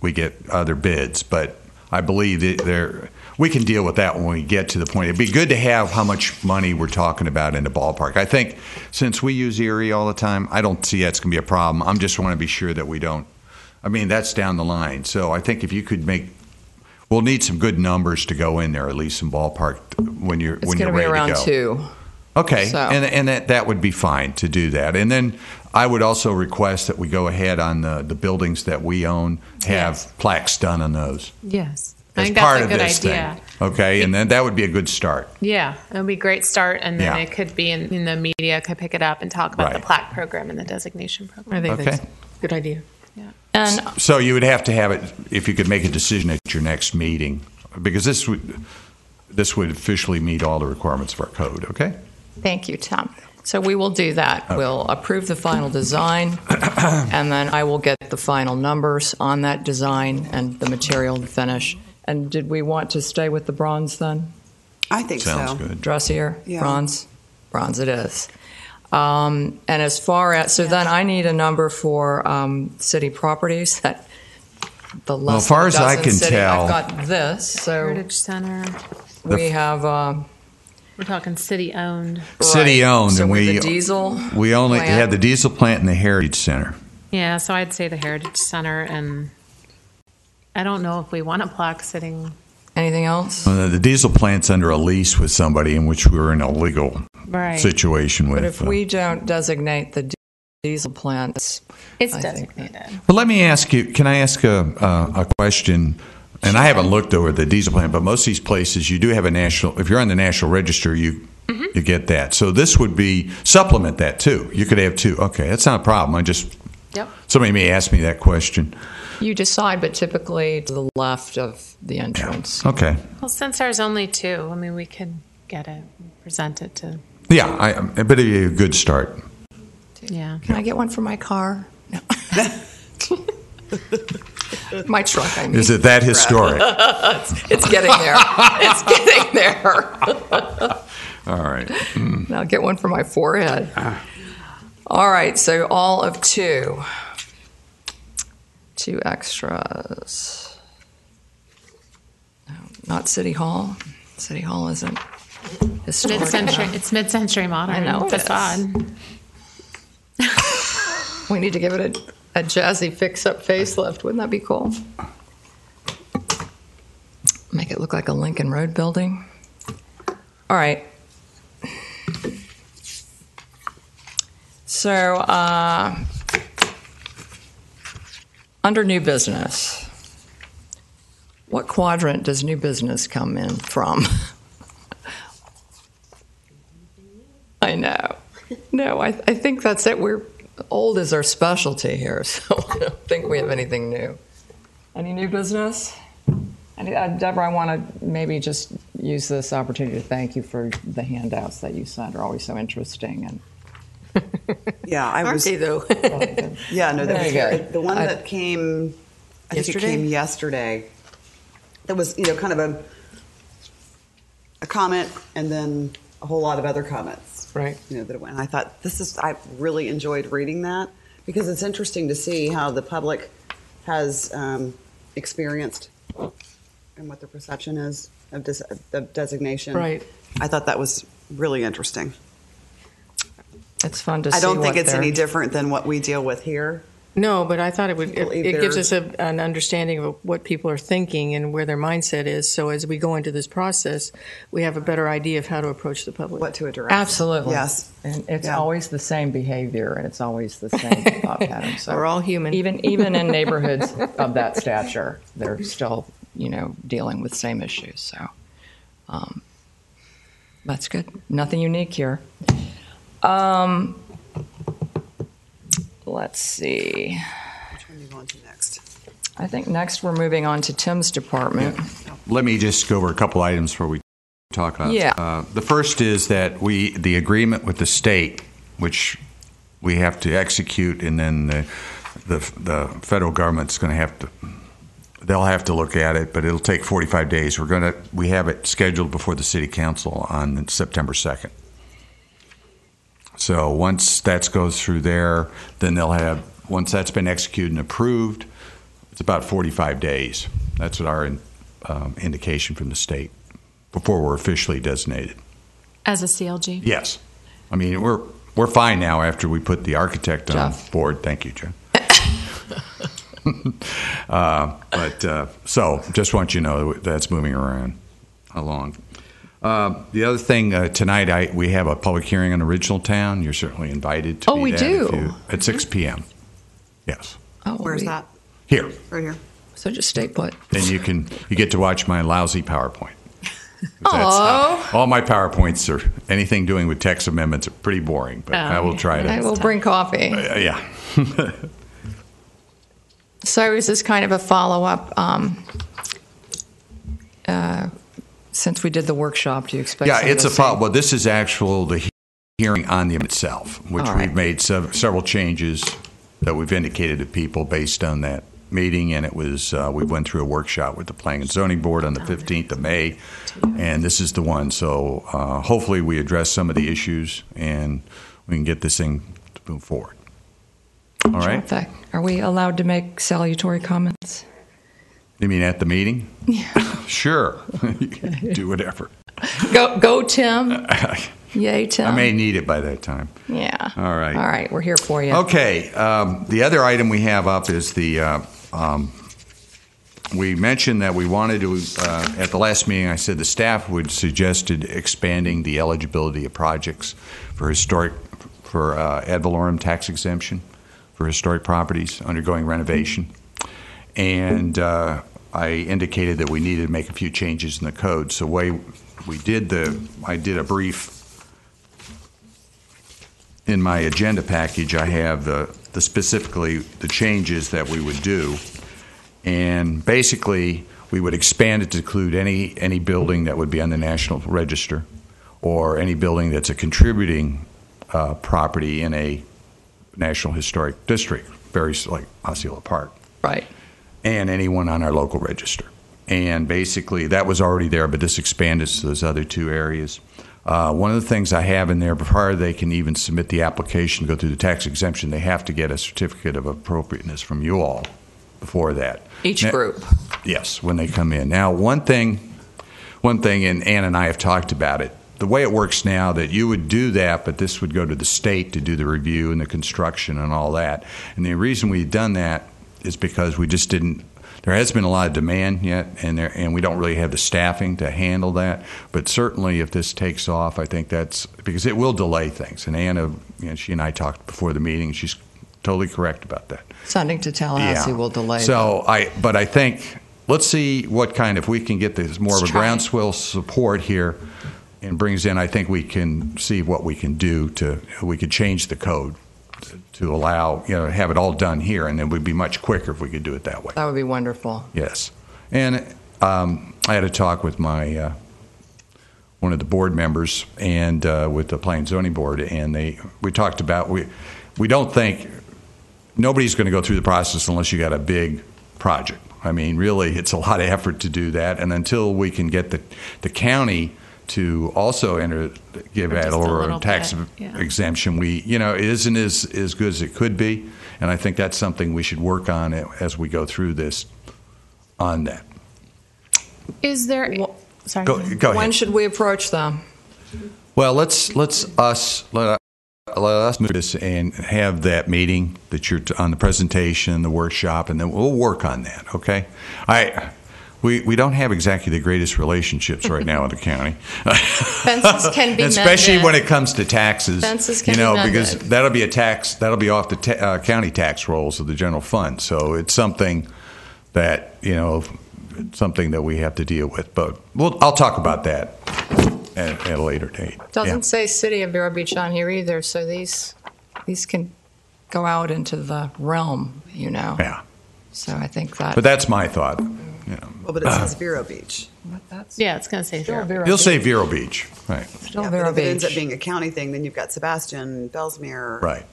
[SPEAKER 5] we get other bids, but I believe we can deal with that when we get to the point. It'd be good to have how much money we're talking about in the ballpark. I think since we use Erie all the time, I don't see that's going to be a problem. I just want to be sure that we don't. I mean, that's down the line. So I think if you could we'll need some good numbers to go in there, at least some ballpark when you're ready to go.
[SPEAKER 1] It's going to be around 2.
[SPEAKER 5] Okay, so. and that would be fine to do that. And then I would also request that we go ahead on the buildings that we own, have plaques done on those.
[SPEAKER 2] Yes.
[SPEAKER 5] As
[SPEAKER 2] I think
[SPEAKER 5] part
[SPEAKER 2] that's a
[SPEAKER 5] of
[SPEAKER 2] good
[SPEAKER 5] this
[SPEAKER 2] idea.
[SPEAKER 5] Thing. Okay, and then that would be a good start.
[SPEAKER 2] Yeah, it would be a great start, and then it could be in the media could pick it up and talk about the plaque program and the designation program.
[SPEAKER 4] I think that's a good idea.
[SPEAKER 2] Yeah.
[SPEAKER 1] And
[SPEAKER 5] so you would have to have it if you could make a decision at your next meeting, because this would officially meet all the requirements of our code. Okay.
[SPEAKER 1] Thank you, Tom. So we will do that. Okay. We'll approve the final design, and then I will get the final numbers on that design and the material to finish. And did we want to stay with the bronze then?
[SPEAKER 3] I think
[SPEAKER 5] Sounds good.
[SPEAKER 1] Dressier? Yeah. Bronze? Bronze it is. And as far as, then I need a number for city properties that the less
[SPEAKER 5] as far as I can tell.
[SPEAKER 1] I've got this. So
[SPEAKER 2] Heritage Center.
[SPEAKER 1] We have...
[SPEAKER 2] we're talking city-owned.
[SPEAKER 5] City-owned.
[SPEAKER 1] So
[SPEAKER 5] and
[SPEAKER 1] the diesel
[SPEAKER 5] we only had the diesel plant and the Heritage Center.
[SPEAKER 2] Yeah, so I'd say the Heritage Center, and I don't know if we want a plaque sitting.
[SPEAKER 1] Anything else?
[SPEAKER 5] The diesel plant's under a lease with somebody in which we're in a legal situation with.
[SPEAKER 1] But if we don't designate the diesel plant,
[SPEAKER 2] it's designated.
[SPEAKER 5] Well, let me ask you, can I ask a question? And I haven't looked over the diesel plant, but most of these places you do have if you're on the National Register, you get that. So this would be supplement that too. You could have 2. Okay, that's not a problem. Somebody may ask me that question.
[SPEAKER 1] You decide, but typically to the left of the entrance.
[SPEAKER 5] Yeah. Okay.
[SPEAKER 2] Well, since there's only 2, I mean, we could get it, present it to.
[SPEAKER 5] Yeah, but it'd be a good start.
[SPEAKER 2] Yeah.
[SPEAKER 1] Can I get one for my car? No. My truck, I mean.
[SPEAKER 5] Is it that historic?
[SPEAKER 1] It's getting there. It's getting there.
[SPEAKER 5] All right.
[SPEAKER 1] I'll get one for my forehead. All right, so all of 2. 2 extras. No, not City Hall. City Hall isn't historic.
[SPEAKER 2] Mid-century. It's mid-century modern.
[SPEAKER 1] I know
[SPEAKER 2] facade.
[SPEAKER 1] We need to give it a jazzy fix-up facelift. Wouldn't that be cool? Make it look like a Lincoln Road building. All right. So, under new business, what quadrant does new business come in from? I know. No, I think that's it. Old is our specialty here, so I don't think we have anything new. Any new business? Deborah, I want to maybe just use this opportunity to thank you for the handouts that you sent. They're always so interesting. And
[SPEAKER 3] yeah,
[SPEAKER 4] Aren't they, though?
[SPEAKER 3] Yeah, no,
[SPEAKER 1] Very good.
[SPEAKER 3] The one that came I think it came yesterday. That was, kind of a comment and then a whole lot of other comments.
[SPEAKER 4] Right.
[SPEAKER 3] That went. And I thought I really enjoyed reading that because it's interesting to see how the public has experienced and what their perception is of designation.
[SPEAKER 4] Right.
[SPEAKER 3] I thought that was really interesting.
[SPEAKER 1] It's fun to see.
[SPEAKER 3] I don't think it's any different than what we deal with here.
[SPEAKER 4] No, but I thought it gives us an understanding of what people are thinking and where their mindset is. So as we go into this process, we have a better idea of how to approach the public.
[SPEAKER 3] What to address.
[SPEAKER 1] Absolutely.
[SPEAKER 3] Yes.
[SPEAKER 1] And it's always the same behavior, and it's always the same thought pattern. So
[SPEAKER 4] we're all human.
[SPEAKER 1] Even in neighborhoods of that stature, they're still, dealing with same issues. So that's good. Nothing unique here. Let's see.
[SPEAKER 3] Which one are you going to next?
[SPEAKER 1] I think next we're moving on to Tim's department.
[SPEAKER 5] Yeah. Let me just go over a couple items before we talk about it.
[SPEAKER 1] Yeah.
[SPEAKER 5] The first is that the agreement with the state, which we have to execute, and then the federal government's going to they'll have to look at it, but it'll take 45 days. We have it scheduled before the city council on September 2nd. So once that goes through there, then once that's been executed and approved, it's about 45 days. That's what our indication from the state before we're officially designated.
[SPEAKER 2] As a CLG?
[SPEAKER 5] Yes. I mean, we're fine now after we put the architect on board. Thank you, Jeff. So just want you to know that's moving along. The other thing, tonight we have a public hearing on Original Town. You're certainly invited to be
[SPEAKER 1] we
[SPEAKER 5] there
[SPEAKER 1] do?
[SPEAKER 5] at 6 p.m. Yes.
[SPEAKER 1] Oh,
[SPEAKER 3] Where's that?
[SPEAKER 5] Here.
[SPEAKER 3] Right here.
[SPEAKER 1] So just stay put.
[SPEAKER 5] And you get to watch my lousy PowerPoint. All my PowerPoints are anything doing with text amendments are pretty boring, but I will try to.
[SPEAKER 1] I will bring coffee.
[SPEAKER 5] Yeah.
[SPEAKER 1] So is this kind of a follow-up? Since we did the workshop, do you expect?
[SPEAKER 5] Yeah, it's a follow. Well, this is the hearing on the itself, which we've made several changes that we've indicated to people based on that meeting, and it was we went through a workshop with the Planning and Zoning Board on the 15th of May, and this is the one. So hopefully we address some of the issues and we can get this thing to move forward. All right.
[SPEAKER 1] Terrific. Are we allowed to make salutatory comments?
[SPEAKER 5] You mean at the meeting? Yeah. Sure. You can do whatever.
[SPEAKER 1] Go, Tim. Yay, Tim.
[SPEAKER 5] I may need it by that time.
[SPEAKER 1] Yeah.
[SPEAKER 5] All right.
[SPEAKER 1] All right. We're here for you.
[SPEAKER 5] Okay. The other item we have up is we mentioned that we wanted to, at the last meeting, I said the staff would suggested expanding the eligibility of projects for ad valorem tax exemption for historic properties undergoing renovation. And I indicated that we needed to make a few changes in the code. So I did a brief in my agenda package. I have specifically the changes that we would do, and basically we would expand it to include any building that would be on the National Register, or any building that's a contributing property in a National Historic District, very like Osceola Park.
[SPEAKER 1] Right.
[SPEAKER 5] And anyone on our local register. And basically, that was already there, but this expanded to those other two areas. One of the things I have in there, before they can even submit the application to go through the tax exemption, they have to get a certificate of appropriateness from you all before that.
[SPEAKER 1] Each group.
[SPEAKER 5] Yes, when they come in. Now, one thing, and Ann and I have talked about it, the way it works now, that you would do that, but this would go to the state to do the review and the construction and all that. And the reason we've done that is because we just didn't. There has been a lot of demand yet, and we don't really have the staffing to handle that. But certainly, if this takes off, I think that's because it will delay things. And Anna, she and I talked before the meeting. She's totally correct about that.
[SPEAKER 1] Something to Tallahassee will delay.
[SPEAKER 5] So but I think let's see what kind. If we can get this more of a groundswell support here, and brings in, I think we can see what we can do we could change the code to allow, have it all done here, and it would be much quicker if we could do it that way.
[SPEAKER 1] That would be wonderful.
[SPEAKER 5] Yes. And I had a talk with my one of the board members and with the Planning and Zoning Board, and we talked about we don't think nobody's going to go through the process unless you got a big project. I mean, really, it's a lot of effort to do that. And until we can get the county to also give ad valorem tax exemption, it isn't as good as it could be. And I think that's something we should work on as we go through this on that.
[SPEAKER 2] Is there... Sorry.
[SPEAKER 5] Go ahead.
[SPEAKER 1] When should we approach them?
[SPEAKER 5] Well, let us move this and have that meeting that you're on the presentation, the workshop, and then we'll work on that. Okay? We don't have exactly the greatest relationships right now in the county.
[SPEAKER 2] Fences can be
[SPEAKER 5] especially
[SPEAKER 2] mended.
[SPEAKER 5] when it comes to taxes.
[SPEAKER 2] Fences can be mended.
[SPEAKER 5] Because that'll be a tax that'll be off the county tax rolls of the general fund. So it's something that something that we have to deal with. But I'll talk about that at a later date.
[SPEAKER 1] Doesn't say City of Vero Beach on here either, so these can go out into the realm,
[SPEAKER 5] Yeah.
[SPEAKER 1] So I think that.
[SPEAKER 5] But that's my thought.
[SPEAKER 3] Well, but it says Vero Beach.
[SPEAKER 2] Yeah, it's going to say Vero.
[SPEAKER 5] You'll say Vero Beach, right?
[SPEAKER 1] Still
[SPEAKER 3] Yeah,
[SPEAKER 1] Vero
[SPEAKER 3] but if it ends
[SPEAKER 1] Beach.
[SPEAKER 3] up being a county thing, then you've got Sebastian, Bellsmere.
[SPEAKER 5] Right.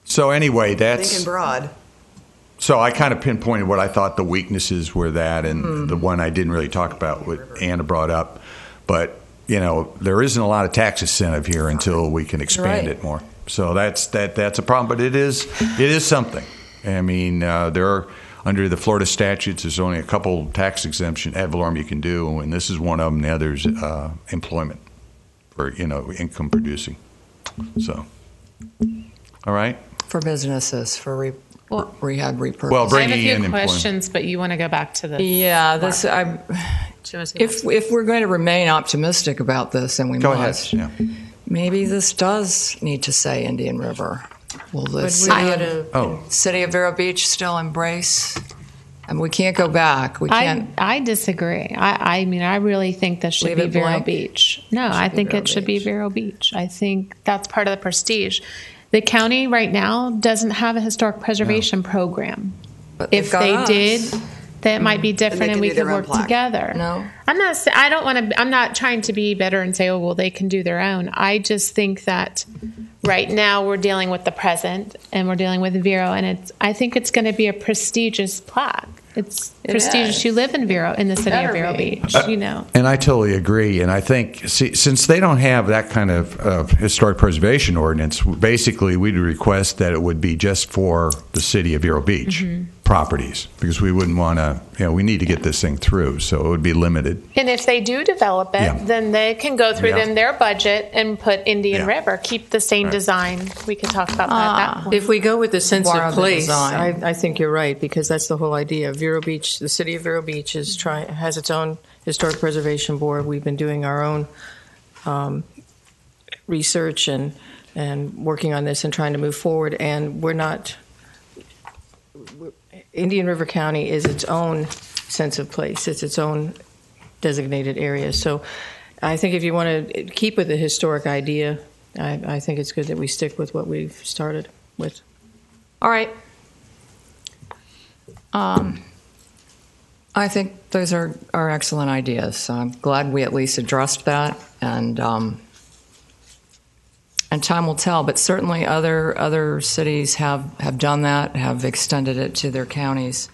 [SPEAKER 5] So anyway,
[SPEAKER 3] Thinking broad.
[SPEAKER 5] So I kind of pinpointed what I thought the weaknesses were and the one I didn't really talk about, what Anna brought up. But, there isn't a lot of tax incentive here until we can expand it more. So that's a problem. But it is something. I mean, there are, under the Florida statutes, there's only a couple tax exemption ad valorem you can do, and this is one of them. The other is employment for, income producing. So, all right.
[SPEAKER 1] For businesses, for rehab repurposing.
[SPEAKER 5] Well,
[SPEAKER 2] I
[SPEAKER 5] bringing
[SPEAKER 2] have a
[SPEAKER 5] in
[SPEAKER 2] few
[SPEAKER 5] employment.
[SPEAKER 2] questions, but you want to go back to this.
[SPEAKER 1] Yeah, if we're going to remain optimistic about this, and we
[SPEAKER 5] Go
[SPEAKER 1] must,
[SPEAKER 5] ahead. Yeah.
[SPEAKER 1] maybe this does need to say Indian River. Will the city of Vero Beach still embrace? And we can't go back. We can't.
[SPEAKER 2] I disagree. I mean, I really think this should
[SPEAKER 1] Leave
[SPEAKER 2] be
[SPEAKER 1] it
[SPEAKER 2] Vero
[SPEAKER 1] blank?
[SPEAKER 2] Beach. No, I think it should be Vero Beach. I think that's part of the prestige. The county right now doesn't have a historic preservation program.
[SPEAKER 1] But
[SPEAKER 2] If
[SPEAKER 1] they've
[SPEAKER 2] they
[SPEAKER 1] got us.
[SPEAKER 2] did, that might be different, and we
[SPEAKER 3] do their
[SPEAKER 2] could
[SPEAKER 3] own
[SPEAKER 2] work
[SPEAKER 3] plaque.
[SPEAKER 2] together.
[SPEAKER 1] No.
[SPEAKER 2] I'm not trying to be better and say, oh, well, they can do their own. I just think that right now we're dealing with the present and we're dealing with Vero, and I think it's going to be a prestigious plaque. It's prestigious.
[SPEAKER 1] is.
[SPEAKER 2] You live in Vero, in the city
[SPEAKER 1] Better
[SPEAKER 2] of Vero
[SPEAKER 1] be.
[SPEAKER 2] Beach,
[SPEAKER 5] And I totally agree. And I think, since they don't have that kind of historic preservation ordinance, basically we'd request that it would be just for the city of Vero Beach properties, because we wouldn't want to, we need to get this thing through, so it would be limited.
[SPEAKER 2] And if they do develop it, then they can go through their budget and put Indian River, keep the same design. We could talk about that at that point.
[SPEAKER 4] If we go with the sense
[SPEAKER 1] Borrow
[SPEAKER 4] of
[SPEAKER 1] the
[SPEAKER 4] place,
[SPEAKER 1] design.
[SPEAKER 4] I think you're right, because that's the whole idea. Vero Beach, the city of Vero Beach has its own historic preservation board. We've been doing our own research and working on this and trying to move forward. And Indian River County is its own sense of place. It's its own designated area. So I think if you want to keep with the historic idea, I think it's good that we stick with what we've started with.
[SPEAKER 1] All right. I think those are excellent ideas. So I'm glad we at least addressed that, and time will tell. But certainly other cities have done that, have extended it to their counties.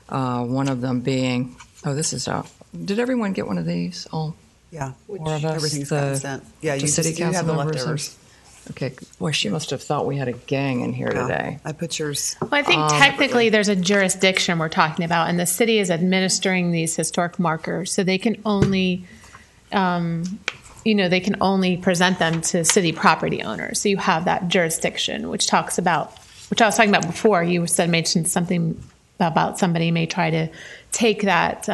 [SPEAKER 1] One of them being, this is out. Did everyone get one of these? All
[SPEAKER 3] Yeah.
[SPEAKER 1] four of us.
[SPEAKER 3] Everything's gotten sent. Yeah,
[SPEAKER 1] the city
[SPEAKER 3] you
[SPEAKER 1] council
[SPEAKER 3] have the
[SPEAKER 1] members.
[SPEAKER 3] leftovers.
[SPEAKER 1] Okay. Well, she must have thought we had a gang in here today.
[SPEAKER 3] I put yours.
[SPEAKER 2] Well, I think technically there's a jurisdiction we're talking about, and the city is administering these historic markers, so they can only, they can only present them to city property owners. So you have that jurisdiction, which I was talking about before. You mentioned something about somebody may try to take that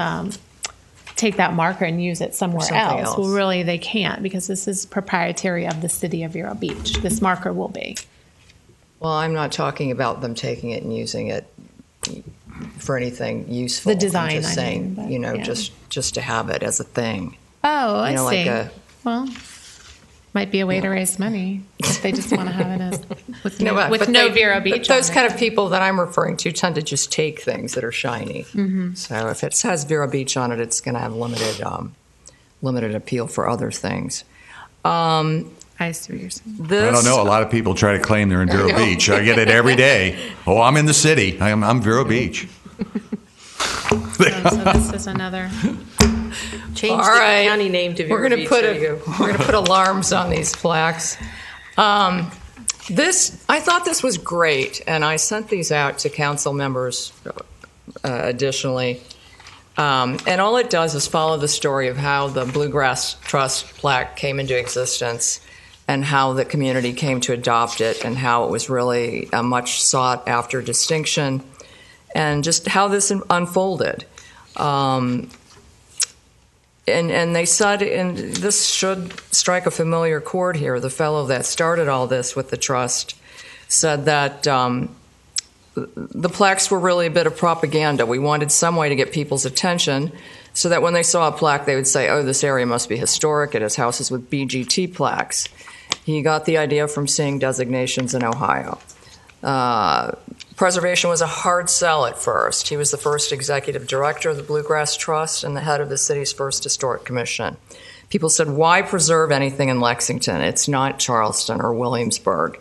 [SPEAKER 2] marker and use it somewhere else. Well, really, they can't, because this is proprietary of the city of Vero Beach. This marker will be.
[SPEAKER 1] Well, I'm not talking about them taking it and using it for anything useful.
[SPEAKER 2] The design,
[SPEAKER 1] I'm just saying,
[SPEAKER 2] yeah.
[SPEAKER 1] just to have it as a thing.
[SPEAKER 2] Oh, I see.
[SPEAKER 1] Like
[SPEAKER 2] well, might be a way to raise money if they just want to have it as with no Vero Beach.
[SPEAKER 1] But those
[SPEAKER 2] on
[SPEAKER 1] kind of people that I'm referring to tend to just take things that are shiny. Mm-hmm. So if it has Vero Beach on it, it's going to have limited appeal for other things.
[SPEAKER 2] I see what you're saying.
[SPEAKER 5] I don't know. A lot of people try to claim they're in Vero Beach. I get it every day. Oh, I'm in the city. I'm Vero Beach.
[SPEAKER 2] So this is another.
[SPEAKER 4] Change the county name to Vero Beach.
[SPEAKER 1] We're going to put alarms on these plaques. I thought this was great, and I sent these out to council members additionally. And all it does is follow the story of how the Bluegrass Trust plaque came into existence and how the community came to adopt it and how it was really a much sought after distinction and just how this unfolded. And they said, and this should strike a familiar chord here, the fellow that started all this with the trust said that the plaques were really a bit of propaganda. We wanted some way to get people's attention so that when they saw a plaque, they would say, oh, this area must be historic. It has houses with BGT plaques. He got the idea from seeing designations in Ohio. Preservation was a hard sell at first. He was the first executive director of the Bluegrass Trust and the head of the city's first historic commission. People said, why preserve anything in Lexington? It's not Charleston or Williamsburg.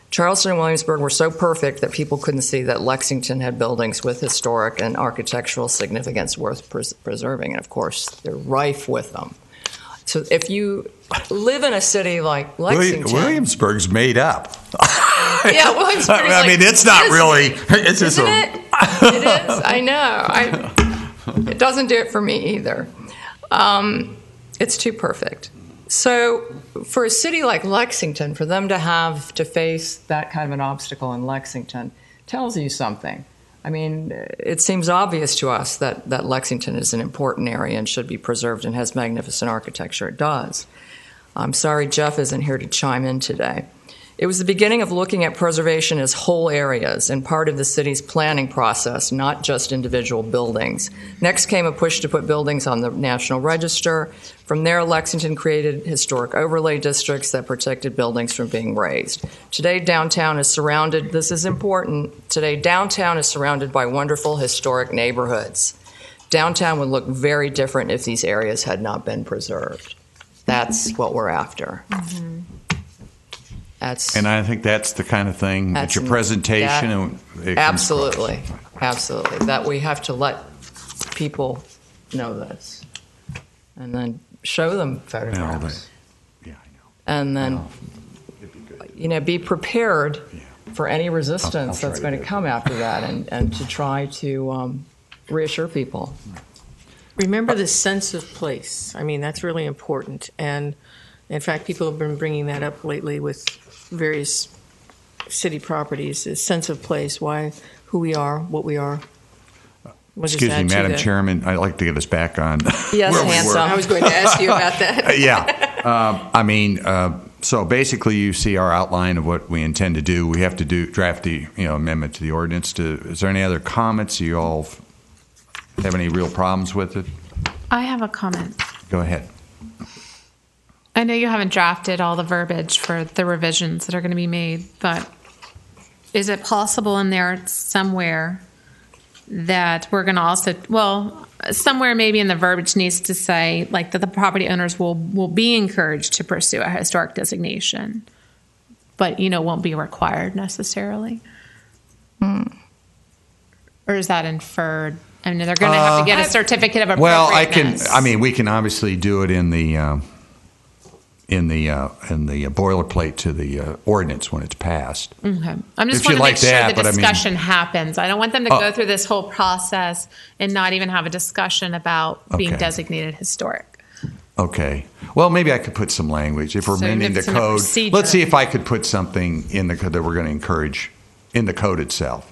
[SPEAKER 1] Charleston and Williamsburg were so perfect that people couldn't see that Lexington had buildings with historic and architectural significance worth preserving. And, of course, they're rife with them. So if you live in a city like Lexington...
[SPEAKER 5] Williamsburg's made up.
[SPEAKER 1] Yeah, Williamsburg is
[SPEAKER 5] I mean, it's not really... It's just
[SPEAKER 1] isn't it? It is. I know. It doesn't do it for me either. It's too perfect. So for a city like Lexington, for them to have to face that kind of an obstacle in Lexington tells you something. I mean, it seems obvious to us that Lexington is an important area and should be preserved and has magnificent architecture. It does. I'm sorry Jeff isn't here to chime in today. It was the beginning of looking at preservation as whole areas and part of the city's planning process, not just individual buildings. Next came a push to put buildings on the National Register. From there, Lexington created historic overlay districts that protected buildings from being razed. Today, downtown is surrounded, this is important, today downtown is surrounded by wonderful historic neighborhoods. Downtown would look very different if these areas had not been preserved. That's what we're after. Mm-hmm.
[SPEAKER 5] And I think that's the kind of thing that your presentation...
[SPEAKER 1] Absolutely. That we have to let people know this. And then show them photographs.
[SPEAKER 5] Yeah, I know.
[SPEAKER 1] And then, be prepared for any resistance that's going to come after that and to try to reassure people.
[SPEAKER 4] Remember the sense of place. I mean, that's really important. And, in fact, people have been bringing that up lately with various city properties, a sense of place, who we are, what we are.
[SPEAKER 5] Excuse me, Madam Chairman, I'd like to get us back on.
[SPEAKER 1] Yes, handsome.
[SPEAKER 4] I was going to ask you about that.
[SPEAKER 5] So basically you see our outline of what we intend to do. We have to draft the amendment to the ordinance. Is there any other comments? You all have any real problems with it?
[SPEAKER 2] I have a comment.
[SPEAKER 5] Go ahead.
[SPEAKER 2] I know you haven't drafted all the verbiage for the revisions that are going to be made, but is it possible in there somewhere that we're going to also, somewhere maybe in the verbiage needs to say like that the property owners will be encouraged to pursue a historic designation, but won't be required necessarily? Or is that inferred? I mean, they're going to have to get a certificate of appropriateness.
[SPEAKER 5] We can obviously do it in the boilerplate to the ordinance when it's passed.
[SPEAKER 2] Okay. I'm just want to make sure the discussion happens. I don't want them to go through this whole process and not even have a discussion about being designated historic.
[SPEAKER 5] Okay. Well, maybe I could put some language. If we're amending the code, let's see if I could put something in the code that we're going to encourage in the code itself,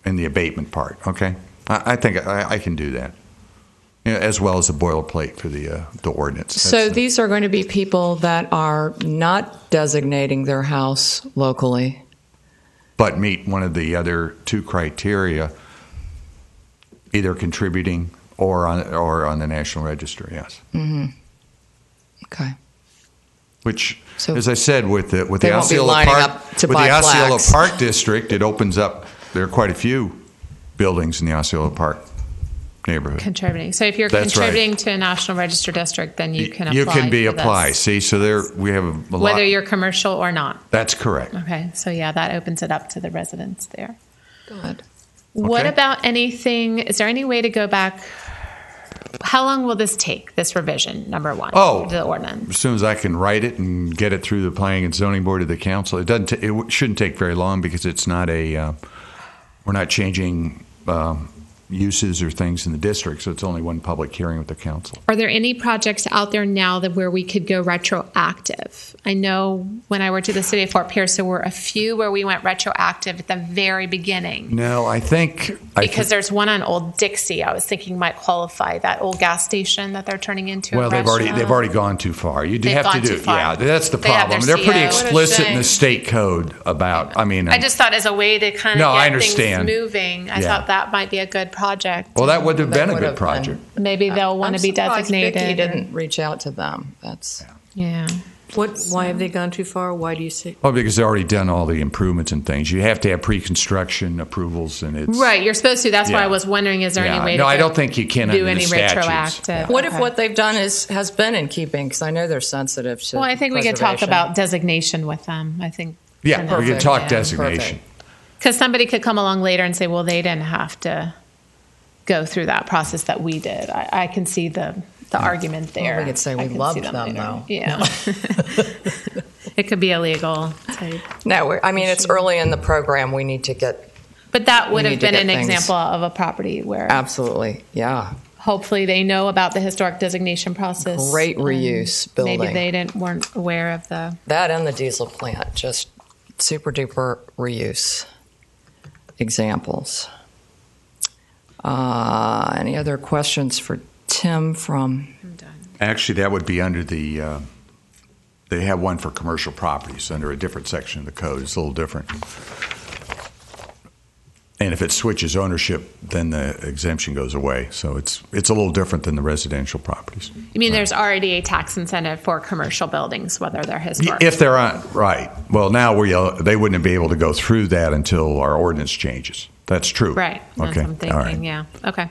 [SPEAKER 5] in the abatement part. Okay? I think I can do that. As well as a boilerplate for the ordinance.
[SPEAKER 1] So these are going to be people that are not designating their house locally,
[SPEAKER 5] but meet one of the other two criteria, either contributing or on the National Register. Yes.
[SPEAKER 1] Mm-hmm. Okay.
[SPEAKER 5] Which, as I said, with the Osceola Park district, it opens up. There are quite a few buildings in the Osceola Park neighborhood.
[SPEAKER 2] Contributing. So if you're
[SPEAKER 5] That's
[SPEAKER 2] contributing
[SPEAKER 5] right.
[SPEAKER 2] to a National Register district, then you can apply.
[SPEAKER 5] You can be
[SPEAKER 2] for this.
[SPEAKER 5] apply. See, so we have a lot.
[SPEAKER 2] Whether you're commercial or not.
[SPEAKER 5] That's correct.
[SPEAKER 2] Okay, so yeah, that opens it up to the residents there.
[SPEAKER 1] Good.
[SPEAKER 2] What
[SPEAKER 5] Okay.
[SPEAKER 2] about anything? Is there any way to go back? How long will this take? This revision, number one, to the ordinance.
[SPEAKER 5] As soon as I can write it and get it through the Planning and Zoning Board of the Council, it doesn't. It shouldn't take very long because it's not a. We're not changing uses or things in the district, so it's only one public hearing with the council.
[SPEAKER 2] Are there any projects out there now that where we could go retroactive? I know when I worked at the city of Fort Pierce, there were a few where we went retroactive at the very beginning.
[SPEAKER 5] No, I think
[SPEAKER 2] Because there's one on Old Dixie. I was thinking might qualify, that old gas station that they're turning into.
[SPEAKER 5] Well,
[SPEAKER 2] a
[SPEAKER 5] they've
[SPEAKER 2] restaurant.
[SPEAKER 5] already gone too far. You
[SPEAKER 2] They've
[SPEAKER 5] have to
[SPEAKER 2] gone
[SPEAKER 5] do
[SPEAKER 2] too far.
[SPEAKER 5] Yeah, that's the
[SPEAKER 2] They have
[SPEAKER 5] problem.
[SPEAKER 2] their
[SPEAKER 5] They're pretty
[SPEAKER 2] CO.
[SPEAKER 5] explicit in
[SPEAKER 4] shame.
[SPEAKER 5] the state code about. I mean,
[SPEAKER 2] I just thought as a way to kind of
[SPEAKER 5] No,
[SPEAKER 2] get
[SPEAKER 5] I understand.
[SPEAKER 2] things moving, I
[SPEAKER 5] Yeah.
[SPEAKER 2] thought that might be a good project.
[SPEAKER 5] well, that would have been a
[SPEAKER 1] would
[SPEAKER 5] good
[SPEAKER 1] have
[SPEAKER 5] project.
[SPEAKER 2] Maybe they'll want
[SPEAKER 1] I'm
[SPEAKER 2] to be
[SPEAKER 1] surprised
[SPEAKER 2] designated.
[SPEAKER 1] Vicky
[SPEAKER 2] or-
[SPEAKER 1] didn't reach out to them. That's
[SPEAKER 2] Yeah.
[SPEAKER 4] Why have they gone too far? Why do you say?
[SPEAKER 5] Well, because they've already done all the improvements and things. You have to have pre-construction approvals, and it's
[SPEAKER 2] Right, you're supposed to. That's why
[SPEAKER 5] Yeah.
[SPEAKER 2] I was wondering, is there
[SPEAKER 5] Yeah.
[SPEAKER 2] any way
[SPEAKER 5] No,
[SPEAKER 2] to
[SPEAKER 5] I don't think you can
[SPEAKER 2] do
[SPEAKER 5] under the
[SPEAKER 2] any
[SPEAKER 5] statutes.
[SPEAKER 2] retroactive?
[SPEAKER 5] Yeah.
[SPEAKER 1] what if
[SPEAKER 2] Okay.
[SPEAKER 1] what they've done has been in keeping? Because I know they're sensitive to.
[SPEAKER 2] Well, I think we could talk
[SPEAKER 1] preservation.
[SPEAKER 2] about designation with them. I think.
[SPEAKER 5] Yeah, we can talk
[SPEAKER 1] Yeah,
[SPEAKER 5] designation.
[SPEAKER 2] Because somebody could come along later and say, well, they didn't have to go through that process that we did. I can see the argument there.
[SPEAKER 1] Well, we could say
[SPEAKER 2] I
[SPEAKER 1] we
[SPEAKER 2] can see
[SPEAKER 1] loved them,
[SPEAKER 2] later.
[SPEAKER 1] though.
[SPEAKER 2] Yeah. It could be illegal type.
[SPEAKER 1] No, it's early in the program. We need to get
[SPEAKER 2] But that would
[SPEAKER 1] We
[SPEAKER 2] have
[SPEAKER 1] need to
[SPEAKER 2] been
[SPEAKER 1] get
[SPEAKER 2] an
[SPEAKER 1] things-
[SPEAKER 2] example of a property where
[SPEAKER 1] absolutely, yeah.
[SPEAKER 2] hopefully they know about the historic designation process.
[SPEAKER 1] Great
[SPEAKER 2] and
[SPEAKER 1] reuse building.
[SPEAKER 2] Maybe they weren't aware of the.
[SPEAKER 1] That and the diesel plant, just super duper reuse examples. Any other questions for Tim from?
[SPEAKER 5] Actually, that would be under the. They have one for commercial properties under a different section of the code. It's a little different. And if it switches ownership, then the exemption goes away. So it's a little different than the residential properties.
[SPEAKER 2] I mean, there's already a tax incentive for commercial buildings, whether they're historic.
[SPEAKER 5] If they're on, right. Well, now they wouldn't be able to go through that until our ordinance changes. That's true.
[SPEAKER 2] Right. That's
[SPEAKER 5] Okay.
[SPEAKER 2] what I'm thinking.
[SPEAKER 5] All right.
[SPEAKER 2] Yeah. Okay.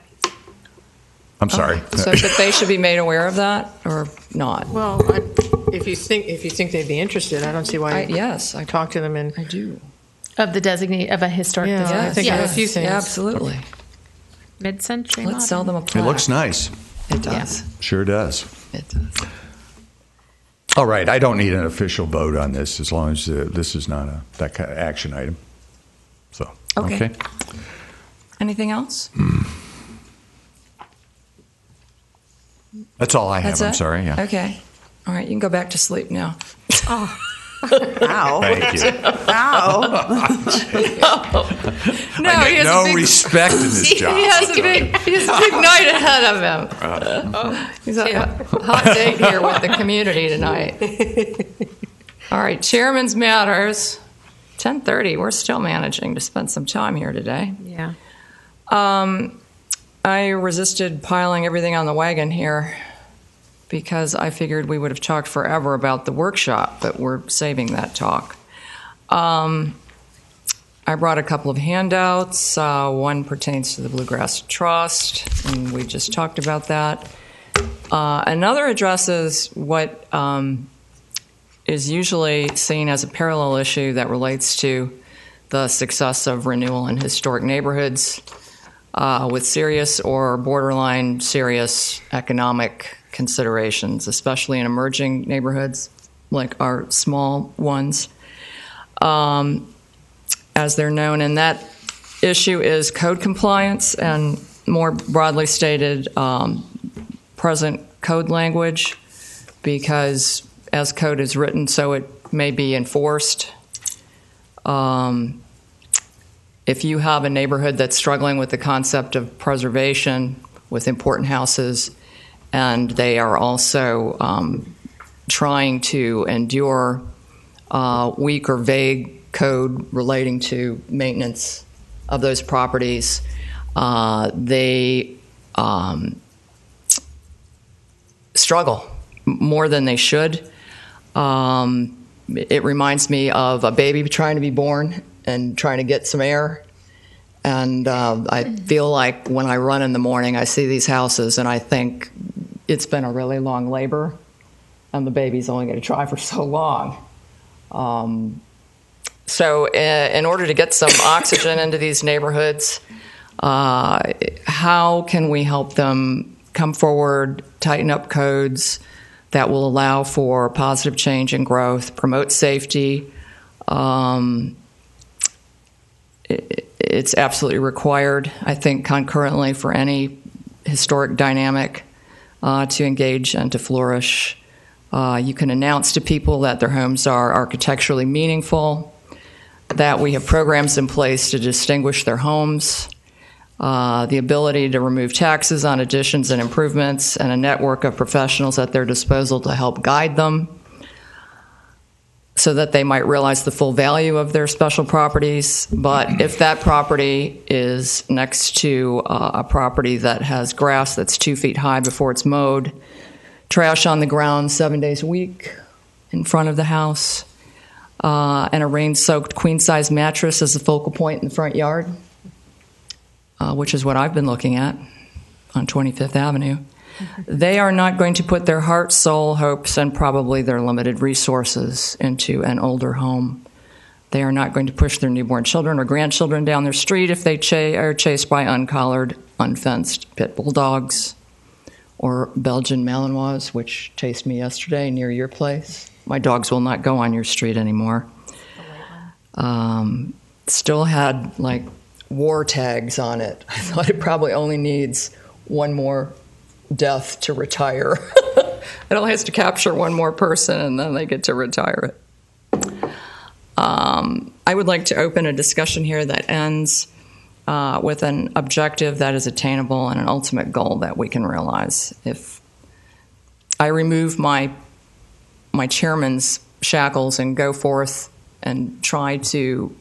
[SPEAKER 5] I'm sorry.
[SPEAKER 1] So, but they should be made aware of that or not?
[SPEAKER 4] Well, if you think they'd be interested, I don't see why.
[SPEAKER 1] Yes, I
[SPEAKER 4] talk to them and.
[SPEAKER 1] I do.
[SPEAKER 2] Of the designate of a historic
[SPEAKER 4] Yeah,
[SPEAKER 2] design.
[SPEAKER 4] I think
[SPEAKER 2] Yes.
[SPEAKER 4] of a few things.
[SPEAKER 1] Yeah, absolutely.
[SPEAKER 2] Mid-century.
[SPEAKER 1] Let's sell them a
[SPEAKER 5] It
[SPEAKER 1] plaque.
[SPEAKER 5] looks nice.
[SPEAKER 1] It does.
[SPEAKER 5] Sure does.
[SPEAKER 1] It does.
[SPEAKER 5] All right. I don't need an official vote on this as long as this is not that kind of action item. So,
[SPEAKER 1] Okay. Anything else?
[SPEAKER 5] That's all I have.
[SPEAKER 1] That's
[SPEAKER 5] I'm
[SPEAKER 1] it?
[SPEAKER 5] sorry. Yeah.
[SPEAKER 1] Okay. All right, you can go back to sleep now.
[SPEAKER 3] Ow.
[SPEAKER 5] Thank you.
[SPEAKER 3] Ow.
[SPEAKER 1] No,
[SPEAKER 5] I
[SPEAKER 1] he
[SPEAKER 5] get
[SPEAKER 1] has
[SPEAKER 5] no
[SPEAKER 1] a big,
[SPEAKER 5] respect in this job.
[SPEAKER 1] he has a big night ahead of him. He's a hot date here with the community tonight. All right, Chairman's Matters, 10:30. We're still managing to spend some time here today.
[SPEAKER 2] Yeah.
[SPEAKER 1] I resisted piling everything on the wagon here because I figured we would have talked forever about the workshop, but we're saving that talk. I brought a couple of handouts. One pertains to the Bluegrass Trust, and we just talked about that. Another addresses what is usually seen as a parallel issue that relates to the success of renewal in historic neighborhoods with serious or borderline serious economic considerations, especially in emerging neighborhoods like our small ones, as they're known. And that issue is code compliance and, more broadly stated, present code language, because as code is written, so it may be enforced. If you have a neighborhood that's struggling with the concept of preservation with important houses, and they are also trying to endure weak or vague code relating to maintenance of those properties, they struggle more than they should. It reminds me of a baby trying to be born and trying to get some air, And I feel like when I run in the morning, I see these houses, and I think it's been a really long labor, and the baby's only going to try for so long. So in order to get some oxygen into these neighborhoods, how can we help them come forward, tighten up codes that will allow for positive change and growth, promote safety? It's absolutely required, I think, concurrently for any historic dynamic to engage and to flourish. You can announce to people that their homes are architecturally meaningful, that we have programs in place to distinguish their homes, the ability to remove taxes on additions and improvements, and a network of professionals at their disposal to help guide them so that they might realize the full value of their special properties. But if that property is next to a property that has grass that's 2 feet high before it's mowed, trash on the ground 7 days a week in front of the house, and a rain-soaked queen-size mattress as a focal point in the front yard, which is what I've been looking at on 25th Avenue, they are not going to put their heart, soul, hopes, and probably their limited resources into an older home. They are not going to push their newborn children or grandchildren down their street if they are chased by uncollared, unfenced pit bull dogs or Belgian Malinois, which chased me yesterday near your place. My dogs will not go on your street anymore. Still had like war tags on it. I thought it probably only needs one more death to retire. It only has to capture one more person, and then they get to retire it. I would like to open a discussion here that ends with an objective that is attainable and an ultimate goal that we can realize. If I remove my chairman's shackles and go forth and try to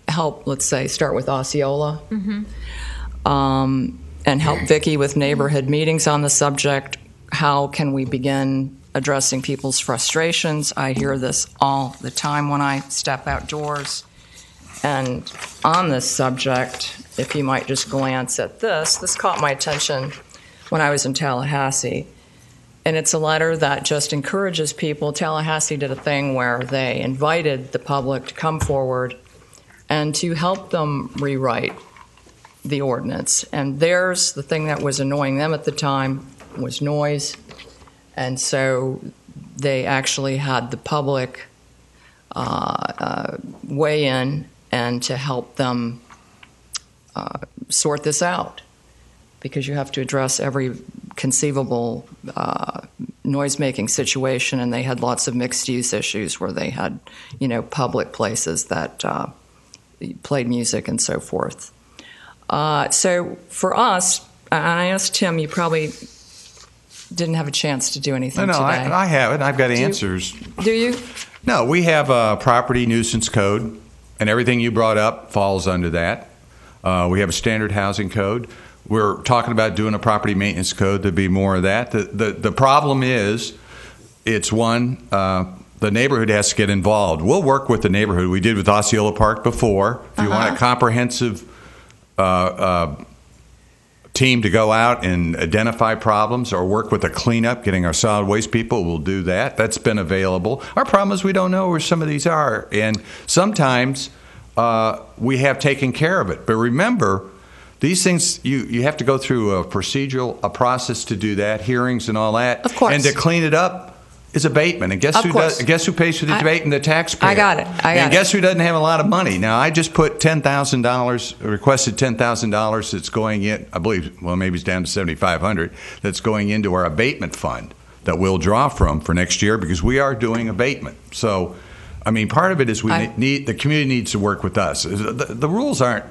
[SPEAKER 1] help, let's say, start with Osceola, and help Vicki with neighborhood meetings on the subject. How can we begin addressing people's frustrations? I hear this all the time when I step outdoors. And on this subject, if you might just glance at this caught my attention when I was in Tallahassee. And it's a letter that just encourages people. Tallahassee did a thing where they invited the public to come forward and to help them rewrite the ordinance. And there's the thing that was annoying them at the time was noise. And so they actually had the public weigh in and to help them sort this out, because you have to address every conceivable noise-making situation, and they had lots of mixed-use issues where they had, public places that played music and so forth. So for us, and I asked Tim, you probably didn't have a chance to do anything today.
[SPEAKER 5] I haven't. I've got answers.
[SPEAKER 1] Do you?
[SPEAKER 5] No, we have a property nuisance code, and everything you brought up falls under that. We have a standard housing code. We're talking about doing a property maintenance code. There'd be more of that. The problem is, it's one, the neighborhood has to get involved. We'll work with the neighborhood. We did with Osceola Park before. If you want a comprehensive team to go out and identify problems or work with a cleanup, getting our solid waste people, we'll do that. That's been available. Our problem is we don't know where some of these are. And sometimes we have taken care of it. But remember, these things, you have to go through a process to do that, hearings and all that.
[SPEAKER 1] Of course.
[SPEAKER 5] And to clean it up is abatement. And guess who pays for the abatement? The taxpayer.
[SPEAKER 1] I got it.
[SPEAKER 5] And guess who doesn't have a lot of money? Now, I just put $10,000, requested $10,000 that's going in, I believe, well, maybe it's down to $7,500, that's going into our abatement fund that we'll draw from for next year, because we are doing abatement. So, I mean, part of it is the community needs to work with us. The rules aren't,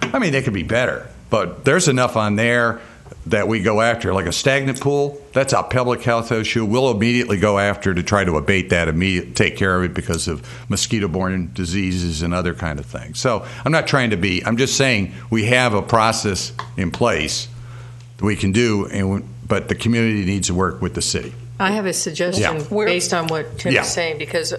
[SPEAKER 5] they could be better, but there's enough on there that we go after. Like a stagnant pool, that's a public health issue. We'll immediately go after to try to abate that, take care of it because of mosquito-borne diseases and other kind of things. So I'm just saying we have a process in place that we can do, but the community needs to work with the city.
[SPEAKER 4] I have a suggestion based on what Tim is saying, because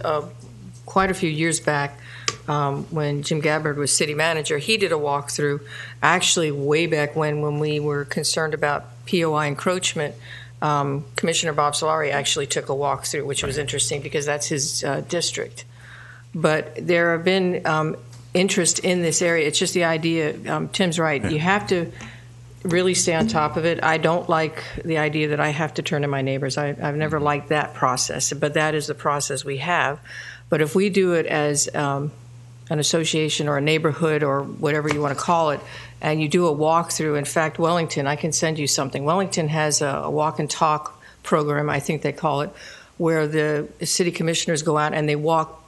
[SPEAKER 4] quite a few years back, when Jim Gabbard was city manager. He did a walkthrough actually way back when we were concerned about POI encroachment. Commissioner Bob Solari actually took a walkthrough, which was interesting because that's his district. But there have been interest in this area. It's just the idea. Tim's right. You have to really stay on top of it. I don't like the idea that I have to turn to my neighbors. I've never liked that process, but that is the process we have. But if we do it as an association or a neighborhood or whatever you want to call it, and you do a walkthrough. In fact, Wellington, I can send you something. Wellington has a walk and talk program, I think they call it, where the city commissioners go out and they walk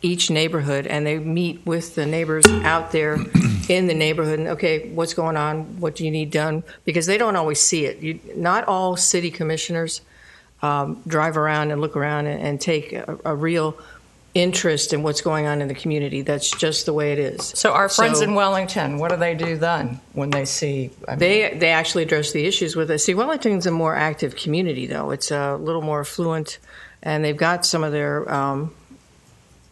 [SPEAKER 4] each neighborhood and they meet with the neighbors out there in the neighborhood. And, okay, what's going on? What do you need done? Because they don't always see it. Not all city commissioners drive around and look around and take a real interest in what's going on in the community. That's just the way it is.
[SPEAKER 1] So our friends in Wellington, what do they do then when they see?
[SPEAKER 4] They actually address the issues with us. See, Wellington's a more active community, though. It's a little more affluent, and they've got some of their.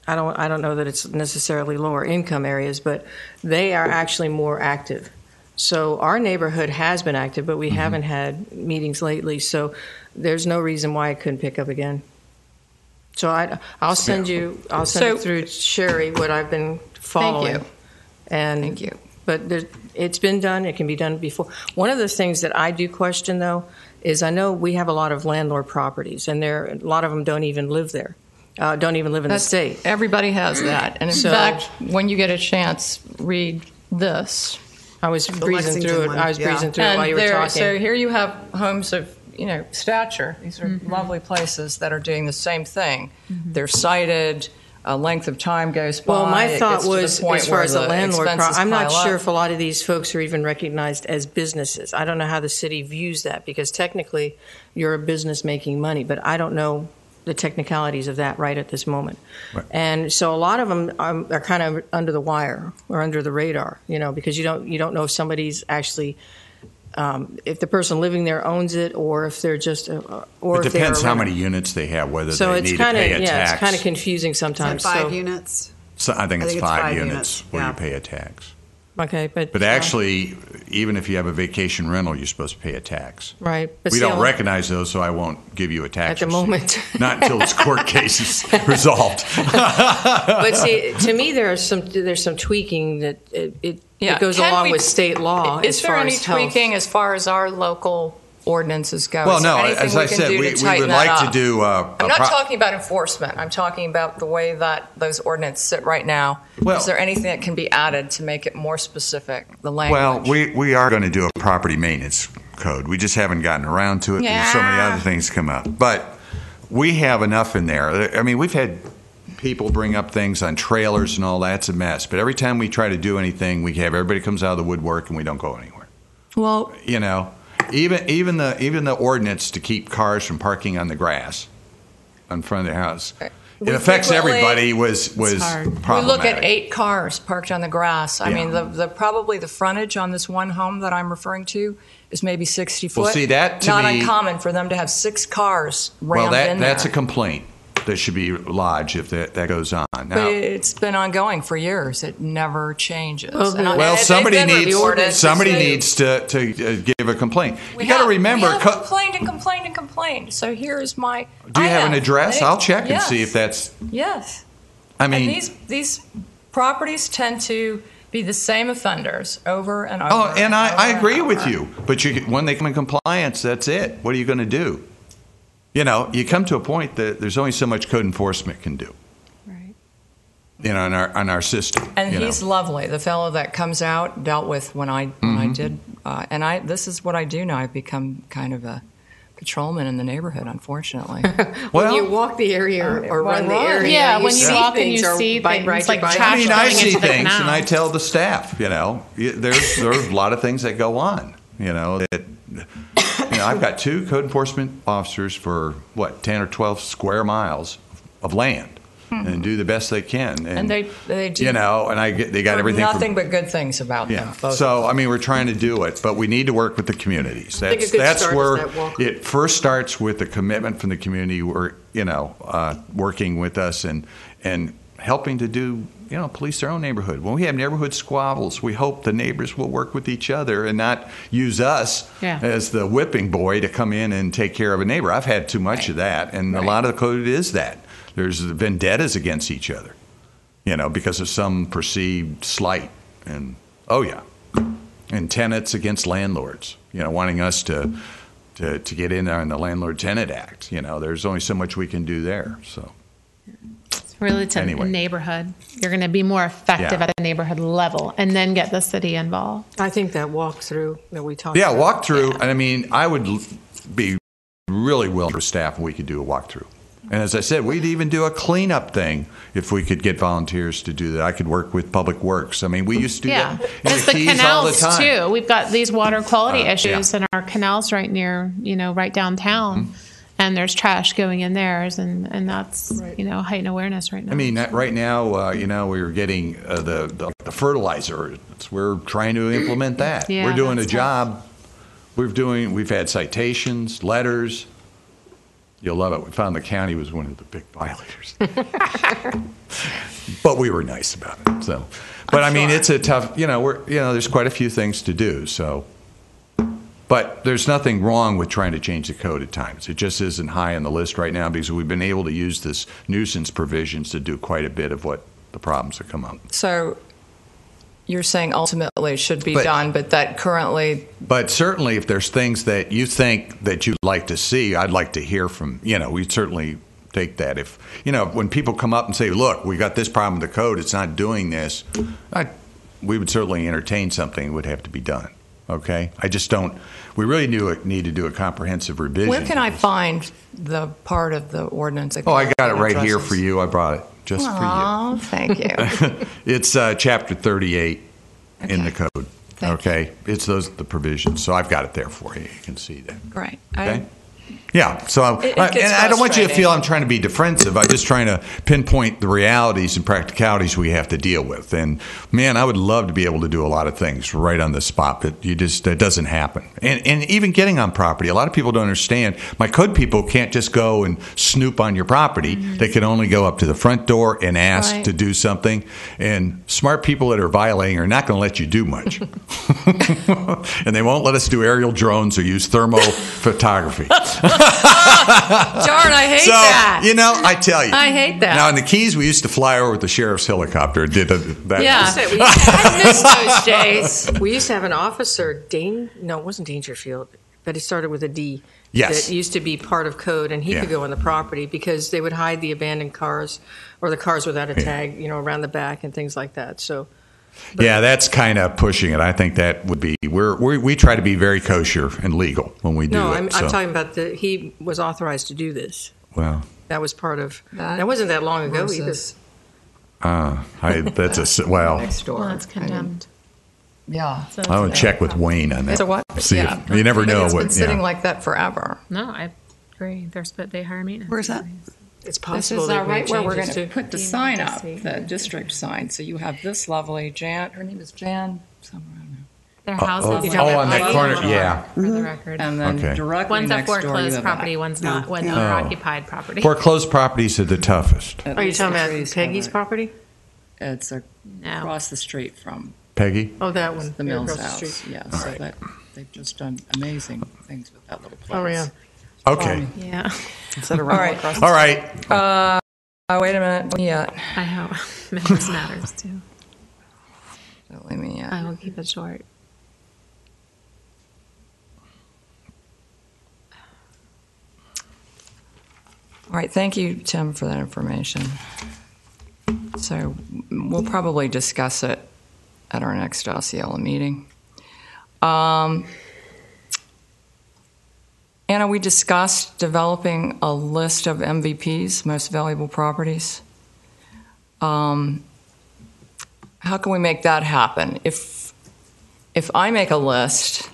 [SPEAKER 4] I don't know that it's necessarily lower income areas, but they are actually more active. So our neighborhood has been active, but we haven't had meetings lately. So there's no reason why it couldn't pick up again. So I'll send you. I'll send it through Sherry what I've been following.
[SPEAKER 1] Thank you.
[SPEAKER 4] And
[SPEAKER 1] thank you.
[SPEAKER 4] But it's been done. It can be done before. One of the things that I do question, though, is I know we have a lot of landlord properties, and a lot of them don't even live there. Don't even live in the state.
[SPEAKER 1] Everybody has that. And in fact, when you get a chance, read this.
[SPEAKER 4] I was breezing through it. I was breezing through it while you were talking.
[SPEAKER 1] So here you have homes of stature. These are lovely places that are doing the same thing. They're sited. A length of time goes by.
[SPEAKER 4] Well, my thought was, as far as the landlord, I'm not sure if a lot of these folks are even recognized as businesses. I don't know how the city views that, because technically you're a business making money, but I don't know the technicalities of that right at this moment. Right. And so a lot of them are kind of under the wire or under the radar, because you don't know if somebody's actually if the person living there owns it, or if they're just or
[SPEAKER 5] it depends how many units they have, whether they need to pay a tax.
[SPEAKER 4] It's kind of confusing sometimes.
[SPEAKER 3] Is it 5 units?
[SPEAKER 5] So I think it's 5 units where you pay a tax.
[SPEAKER 4] Okay,
[SPEAKER 5] but actually, even if you have a vacation rental, you're supposed to pay a tax.
[SPEAKER 4] Right.
[SPEAKER 5] But we don't recognize those, so I won't give you a tax
[SPEAKER 4] at the moment.
[SPEAKER 5] Not until this court case is resolved.
[SPEAKER 4] But see, to me, there's some tweaking that it goes along with state law.
[SPEAKER 1] Is there any tweaking as far as our local ordinances go?
[SPEAKER 5] Well, no, as I said, we would like to do.
[SPEAKER 1] I'm not talking about enforcement. I'm talking about the way that those ordinances sit right now. Well, is there anything that can be added to make it more specific, the language?
[SPEAKER 5] Well, we are going to do a property maintenance code. We just haven't gotten around to it.
[SPEAKER 1] Yeah.
[SPEAKER 5] There's so many other things come up. But we have enough in there. I mean, we've had people bring up things on trailers and all that. It's a mess. But every time we try to do anything, we have everybody comes out of the woodwork and we don't go anywhere.
[SPEAKER 1] Well,
[SPEAKER 5] Even the ordinance to keep cars from parking on the grass in front of their house, it affects everybody. Was problematic.
[SPEAKER 1] We look at 8 cars parked on the grass. I mean, probably the frontage on this one home that I'm referring to is maybe 60 foot.
[SPEAKER 5] Well, see, that to
[SPEAKER 1] not
[SPEAKER 5] me,
[SPEAKER 1] uncommon for them to have 6 cars rammed in there.
[SPEAKER 5] That's a complaint that should be lodged if that goes on. Now,
[SPEAKER 1] but it's been ongoing for years. It never changes.
[SPEAKER 5] Well, somebody needs to give a complaint. You got to remember.
[SPEAKER 1] We have complained. So here's my.
[SPEAKER 5] Do you have an address? I'll check and see if that's.
[SPEAKER 1] Yes.
[SPEAKER 5] I mean,
[SPEAKER 1] and these properties tend to be the same offenders over and over.
[SPEAKER 5] Oh, and I agree with you. But when they come in compliance, that's it. What are you going to do? You come to a point that there's only so much code enforcement can do.
[SPEAKER 1] Right.
[SPEAKER 5] On our system.
[SPEAKER 1] And he's lovely. The fellow that comes out dealt with when I did, and this is what I do now. I've become kind of a patrolman in the neighborhood, unfortunately.
[SPEAKER 4] When you walk the area or run the area,
[SPEAKER 2] when you walk and you see things like trash.
[SPEAKER 5] I see things, and I tell the staff. There's a lot of things that go on. I've got 2 code enforcement officers for 10 or 12 square miles of land, and do the best they can. And they do. They got everything.
[SPEAKER 1] Nothing but good things about them.
[SPEAKER 5] So we're trying to do it, but we need to work with the communities. That's where it first starts, with the commitment from the community. Working with us and helping to do police their own neighborhood. When we have neighborhood squabbles, we hope the neighbors will work with each other and not use us as the whipping boy to come in and take care of a neighbor. I've had too much of that, and a lot of the code is that. There's vendettas against each other, because of some perceived slight. And, and tenants against landlords, wanting us to get in there in the Landlord-Tenant Act. There's only so much we can do there, so.
[SPEAKER 2] Really, to a neighborhood. You're going to be more effective at a neighborhood level and then get the city involved.
[SPEAKER 4] I think that walkthrough that we talked about.
[SPEAKER 5] Yeah, walkthrough. And I mean, I would be really willing for staff if we could do a walkthrough. And as I said, we'd even do a cleanup thing if we could get volunteers to do that. I could work with Public Works. I mean, we used to do that in the Keys
[SPEAKER 2] canals
[SPEAKER 5] all the time.
[SPEAKER 2] Too. We've got these water quality issues in our canals right near, right downtown. Mm-hmm. And there's trash going in theirs, and that's, heightened awareness right now.
[SPEAKER 5] I mean, right now, we were getting the fertilizer. We're trying to implement that.
[SPEAKER 2] Yeah,
[SPEAKER 5] we're doing a job. We've had citations, letters. You'll love it. We found the county was one of the big violators. But we were nice about it. So, but I mean, it's a tough, there's quite a few things to do, so. But there's nothing wrong with trying to change the code at times. It just isn't high on the list right now because we've been able to use this nuisance provisions to do quite a bit of what the problems that come up.
[SPEAKER 1] So you're saying ultimately it should be done, but that currently...
[SPEAKER 5] But certainly if there's things that you think that you'd like to see, I'd like to hear from, we'd certainly take that. If, when people come up and say, look, we got this problem with the code, it's not doing this, we would certainly entertain something that would have to be done. Okay, I just don't. We really need to do a comprehensive revision.
[SPEAKER 1] Where can I find the part of the ordinance?
[SPEAKER 5] I got it right here for you. I brought it just for you.
[SPEAKER 1] Oh, thank you.
[SPEAKER 5] It's chapter 38 in the code. Okay, it's the provisions. So I've got it there for you. You can see that.
[SPEAKER 1] Great.
[SPEAKER 5] Okay. Yeah, so I don't want you to feel I'm trying to be defensive. I'm just trying to pinpoint the realities and practicalities we have to deal with. And man, I would love to be able to do a lot of things right on the spot, but that doesn't happen. And even getting on property, a lot of people don't understand. My code people can't just go and snoop on your property. Mm-hmm. They can only go up to the front door and ask to do something. And smart people that are violating are not going to let you do much. And they won't let us do aerial drones or use thermal photography.
[SPEAKER 1] Darn, I hate that.
[SPEAKER 5] I tell you.
[SPEAKER 1] I hate that.
[SPEAKER 5] Now, in the Keys, we used to fly over with the sheriff's helicopter. That.
[SPEAKER 1] Yeah. I miss those days.
[SPEAKER 4] We used to have an officer, no, it wasn't Dangerfield, but he started with a D.
[SPEAKER 5] Yes.
[SPEAKER 4] That used to be part of code, and he could go on the property because they would hide the abandoned cars or the cars without a tag, around the back and things like that. So.
[SPEAKER 5] That's kind of pushing it. I think that would be we try to be very kosher and legal when we do it.
[SPEAKER 4] No, I'm talking about he was authorized to do this.
[SPEAKER 5] Well,
[SPEAKER 4] that was part of. That wasn't that long ago either.
[SPEAKER 5] That's
[SPEAKER 1] next door.
[SPEAKER 2] Well, that's condemned.
[SPEAKER 1] Yeah,
[SPEAKER 2] So
[SPEAKER 5] I would check with Wayne on that.
[SPEAKER 1] So what?
[SPEAKER 5] See if, you never know
[SPEAKER 1] it's
[SPEAKER 5] what.
[SPEAKER 1] Been sitting like that forever.
[SPEAKER 2] No, I agree. They hire maintenance.
[SPEAKER 1] Where's that?
[SPEAKER 4] It's possible.
[SPEAKER 1] This is right where we're going
[SPEAKER 4] to
[SPEAKER 1] put the sign up, the district sign. So you have this lovely Jan. Her name is Jan. Somewhere I don't know.
[SPEAKER 2] Their houses.
[SPEAKER 5] On that corner, yeah.
[SPEAKER 2] For the record.
[SPEAKER 1] And then directly
[SPEAKER 2] one's a
[SPEAKER 1] next door,
[SPEAKER 2] foreclosed property, one's not. One's owner-occupied property.
[SPEAKER 5] Foreclosed properties are the toughest.
[SPEAKER 4] Are you talking about Peggy's property?
[SPEAKER 1] It's across the street from
[SPEAKER 5] Peggy?
[SPEAKER 4] Oh, that one.
[SPEAKER 1] the Mills
[SPEAKER 4] across the
[SPEAKER 1] house.
[SPEAKER 4] street.
[SPEAKER 1] Yeah, so that they've just done amazing things with that little place.
[SPEAKER 4] Oh, yeah.
[SPEAKER 5] Okay.
[SPEAKER 2] Yeah.
[SPEAKER 1] All right.
[SPEAKER 5] All right.
[SPEAKER 1] Wait a minute. Yeah.
[SPEAKER 2] I hope members matters too.
[SPEAKER 1] Let me.
[SPEAKER 2] I will keep it short.
[SPEAKER 1] All right. Thank you, Tim, for that information. So we'll probably discuss it at our next Osceola meeting. Anna, we discussed developing a list of MVPs, most valuable properties. How can we make that happen? If I make a list,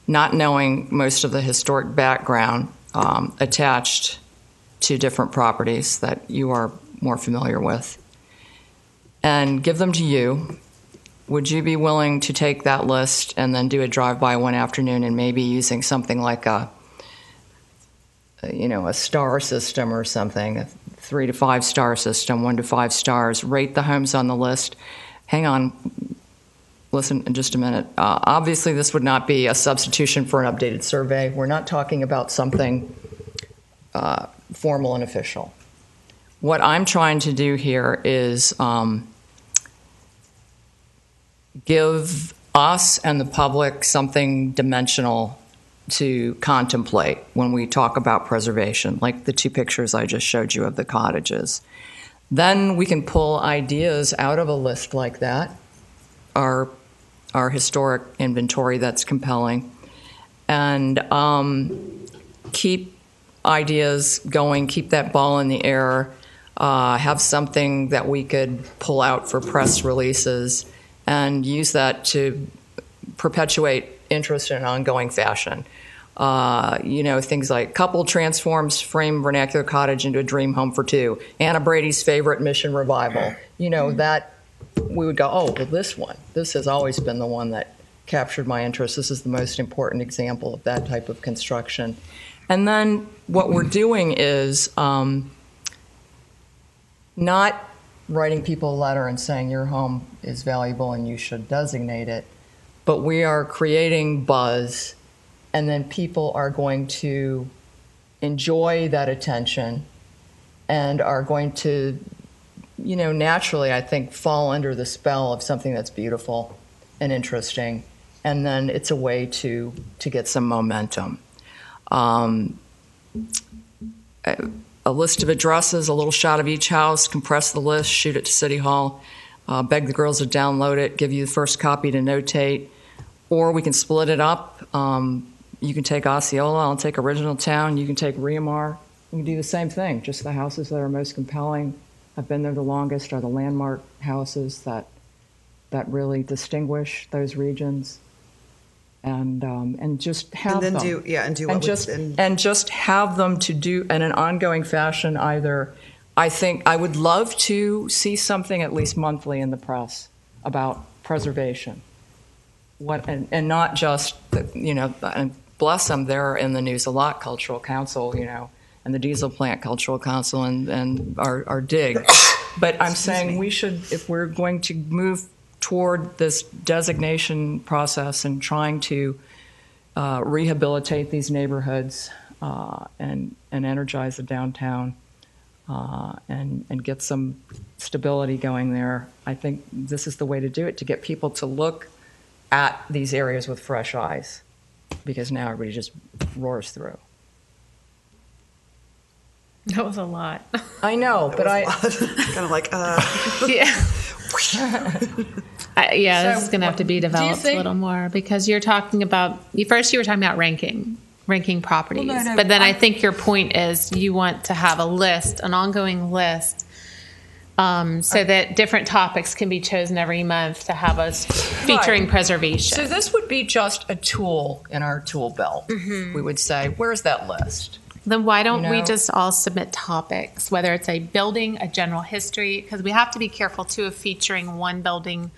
[SPEAKER 1] not knowing most of the historic background attached to different properties that you are more familiar with, and give them to you, would you be willing to take that list and then do a drive-by one afternoon and maybe using something like a star system or something, 3 to 5 star system, 1 to 5 stars, rate the homes on the list. Hang on. Listen, in just a minute. Obviously, this would not be a substitution for an updated survey. We're not talking about something formal and official. What I'm trying to do here is give us and the public something dimensional to contemplate when we talk about preservation, like the 2 pictures I just showed you of the cottages. Then we can pull ideas out of a list like that, our historic inventory that's compelling, and keep ideas going, keep that ball in the air, have something that we could pull out for press releases, and use that to perpetuate interest in an ongoing fashion. Things like couple transforms frame vernacular cottage into a dream home for 2. Anna Brady's favorite mission revival. That we would go, oh, well, this has always been the one that captured my interest. This is the most important example of that type of construction. And then what we're doing is not writing people a letter and saying your home is valuable and you should designate it, but we are creating buzz, and then people are going to enjoy that attention and are going to, naturally, I think, fall under the spell of something that's beautiful and interesting, and then it's a way to get some momentum. A list of addresses, a little shot of each house, compress the list, shoot it to City Hall, beg the girls to download it, give you the first copy to notate, or we can split it up. You can take Osceola, I'll take Original Town, you can take Riamar. We can do the same thing, just the houses that are most compelling, have been there the longest, are the landmark houses that really distinguish those regions. And just have them. And just have them to do in an ongoing fashion. Either, I think I would love to see something at least monthly in the press about preservation. And not just and bless them, they're in the news a lot. Cultural Council, and the Diesel Plant Cultural Council, and our dig. But I'm saying we should, if we're going to move toward this designation process and trying to rehabilitate these neighborhoods and energize the downtown and get some stability going there, I think this is the way to do it, to get people to look at these areas with fresh eyes, because now everybody just roars through.
[SPEAKER 2] That was a lot.
[SPEAKER 1] I know, but I
[SPEAKER 3] kind of like
[SPEAKER 2] yeah. This is going to have to be developed a little more, because you're talking about, first you were talking about ranking properties, but then I think your point is you want to have a list, an ongoing list, so that different topics can be chosen every month to have us featuring preservation.
[SPEAKER 1] So this would be just a tool in our tool belt. Mm-hmm. We would say, where's that list?
[SPEAKER 2] Then why don't we just all submit topics, whether it's a building, a general history, because we have to be careful too of featuring one building,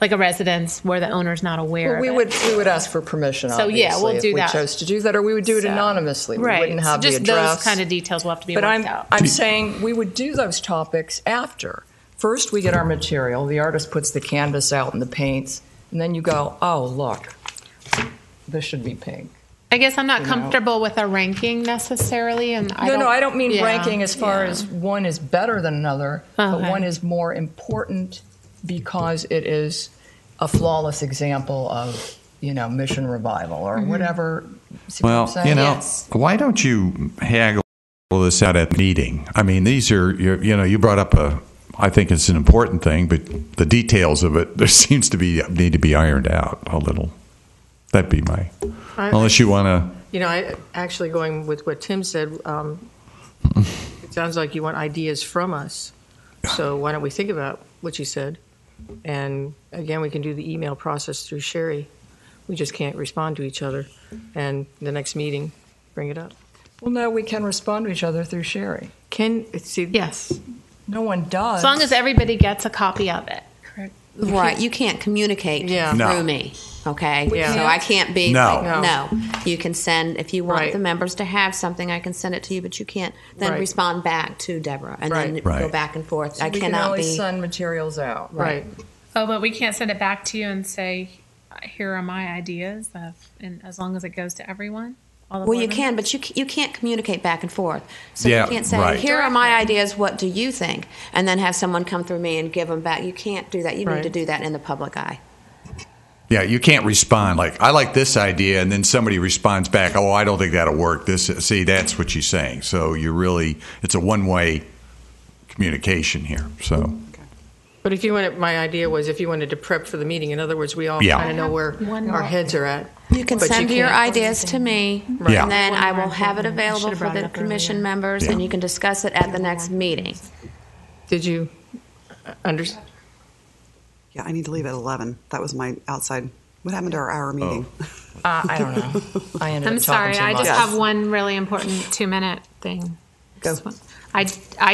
[SPEAKER 2] like a residence where the owner's not aware.
[SPEAKER 1] Well, we would ask for permission.
[SPEAKER 2] So we'll do that.
[SPEAKER 1] If we chose to do that, or we would do it anonymously.
[SPEAKER 2] Right.
[SPEAKER 1] We wouldn't have
[SPEAKER 2] so just
[SPEAKER 1] the address.
[SPEAKER 2] Those kind of details will have to be worked out.
[SPEAKER 1] I'm saying we would do those topics after. First, we get our material. The artist puts the canvas out and the paints, and then you go, oh, look, this should be pink.
[SPEAKER 2] I guess I'm not comfortable with a ranking necessarily, and I
[SPEAKER 1] don't mean ranking as far as one is better than another, but one is more important because it is a flawless example of mission revival or whatever.
[SPEAKER 5] Well, why don't you haggle this out at the meeting? I mean, these are you brought up I think it's an important thing, but the details of it need to be ironed out a little. That'd be my. Unless you want to.
[SPEAKER 4] I actually, going with what Tim said, it sounds like you want ideas from us. So why don't we think about what you said? And again, we can do the email process through Sherry. We just can't respond to each other. And the next meeting, bring it up.
[SPEAKER 1] Well, no, we can respond to each other through Sherry.
[SPEAKER 2] Yes.
[SPEAKER 1] No one does.
[SPEAKER 2] As long as everybody gets a copy of it. Correct.
[SPEAKER 6] Right. You can't communicate through me. Okay?
[SPEAKER 4] Yeah.
[SPEAKER 6] So I can't be
[SPEAKER 5] no.
[SPEAKER 6] You can send, if you want
[SPEAKER 4] Right.
[SPEAKER 6] the members to have something, I can send it to you, but you can't then
[SPEAKER 4] Right.
[SPEAKER 6] respond back to Deborah and then
[SPEAKER 5] Right.
[SPEAKER 6] go back and forth. I
[SPEAKER 1] We can
[SPEAKER 6] cannot
[SPEAKER 1] only
[SPEAKER 6] be.
[SPEAKER 1] send materials out.
[SPEAKER 4] Right.
[SPEAKER 2] Oh, but we can't send it back to you and say, here are my ideas, and as long as it goes to everyone? All the
[SPEAKER 6] Well,
[SPEAKER 2] board
[SPEAKER 6] you
[SPEAKER 2] members?
[SPEAKER 6] can, but you can't communicate back and forth. So
[SPEAKER 5] Yeah,
[SPEAKER 6] you can't say,
[SPEAKER 5] right.
[SPEAKER 6] here are my ideas, what do you think? And then have someone come through me and give them back. You can't do that. You
[SPEAKER 4] Right.
[SPEAKER 6] need to do that in the public eye.
[SPEAKER 5] Yeah, you can't respond like, I like this idea, and then somebody responds back, oh, I don't think that'll work. See, that's what she's saying. So it's a one-way communication here. So,
[SPEAKER 4] But if you wanted, my idea was if you wanted to prep for the meeting, in other words, we all
[SPEAKER 5] Yeah.
[SPEAKER 4] kind of know where
[SPEAKER 2] One
[SPEAKER 4] our
[SPEAKER 2] more.
[SPEAKER 4] heads are at.
[SPEAKER 6] You can
[SPEAKER 4] But
[SPEAKER 6] send your
[SPEAKER 4] can't-
[SPEAKER 6] ideas to me,
[SPEAKER 5] Yeah.
[SPEAKER 6] and then
[SPEAKER 2] One
[SPEAKER 6] I
[SPEAKER 2] more
[SPEAKER 6] will have it
[SPEAKER 2] important. I
[SPEAKER 6] available
[SPEAKER 2] should've
[SPEAKER 6] for
[SPEAKER 2] brought it
[SPEAKER 6] the
[SPEAKER 2] up
[SPEAKER 6] commission
[SPEAKER 2] earlier.
[SPEAKER 6] members,
[SPEAKER 5] Yeah.
[SPEAKER 6] and you can discuss it at the next meeting.
[SPEAKER 4] Did you understand?
[SPEAKER 3] Yeah, I need to leave at 11. That was my outside. What happened to our hour meeting?
[SPEAKER 1] I don't know. I ended
[SPEAKER 2] I'm
[SPEAKER 1] up talking
[SPEAKER 2] sorry,
[SPEAKER 1] too
[SPEAKER 2] I
[SPEAKER 1] much.
[SPEAKER 2] just have one really important 2-minute thing.
[SPEAKER 3] Go.
[SPEAKER 2] I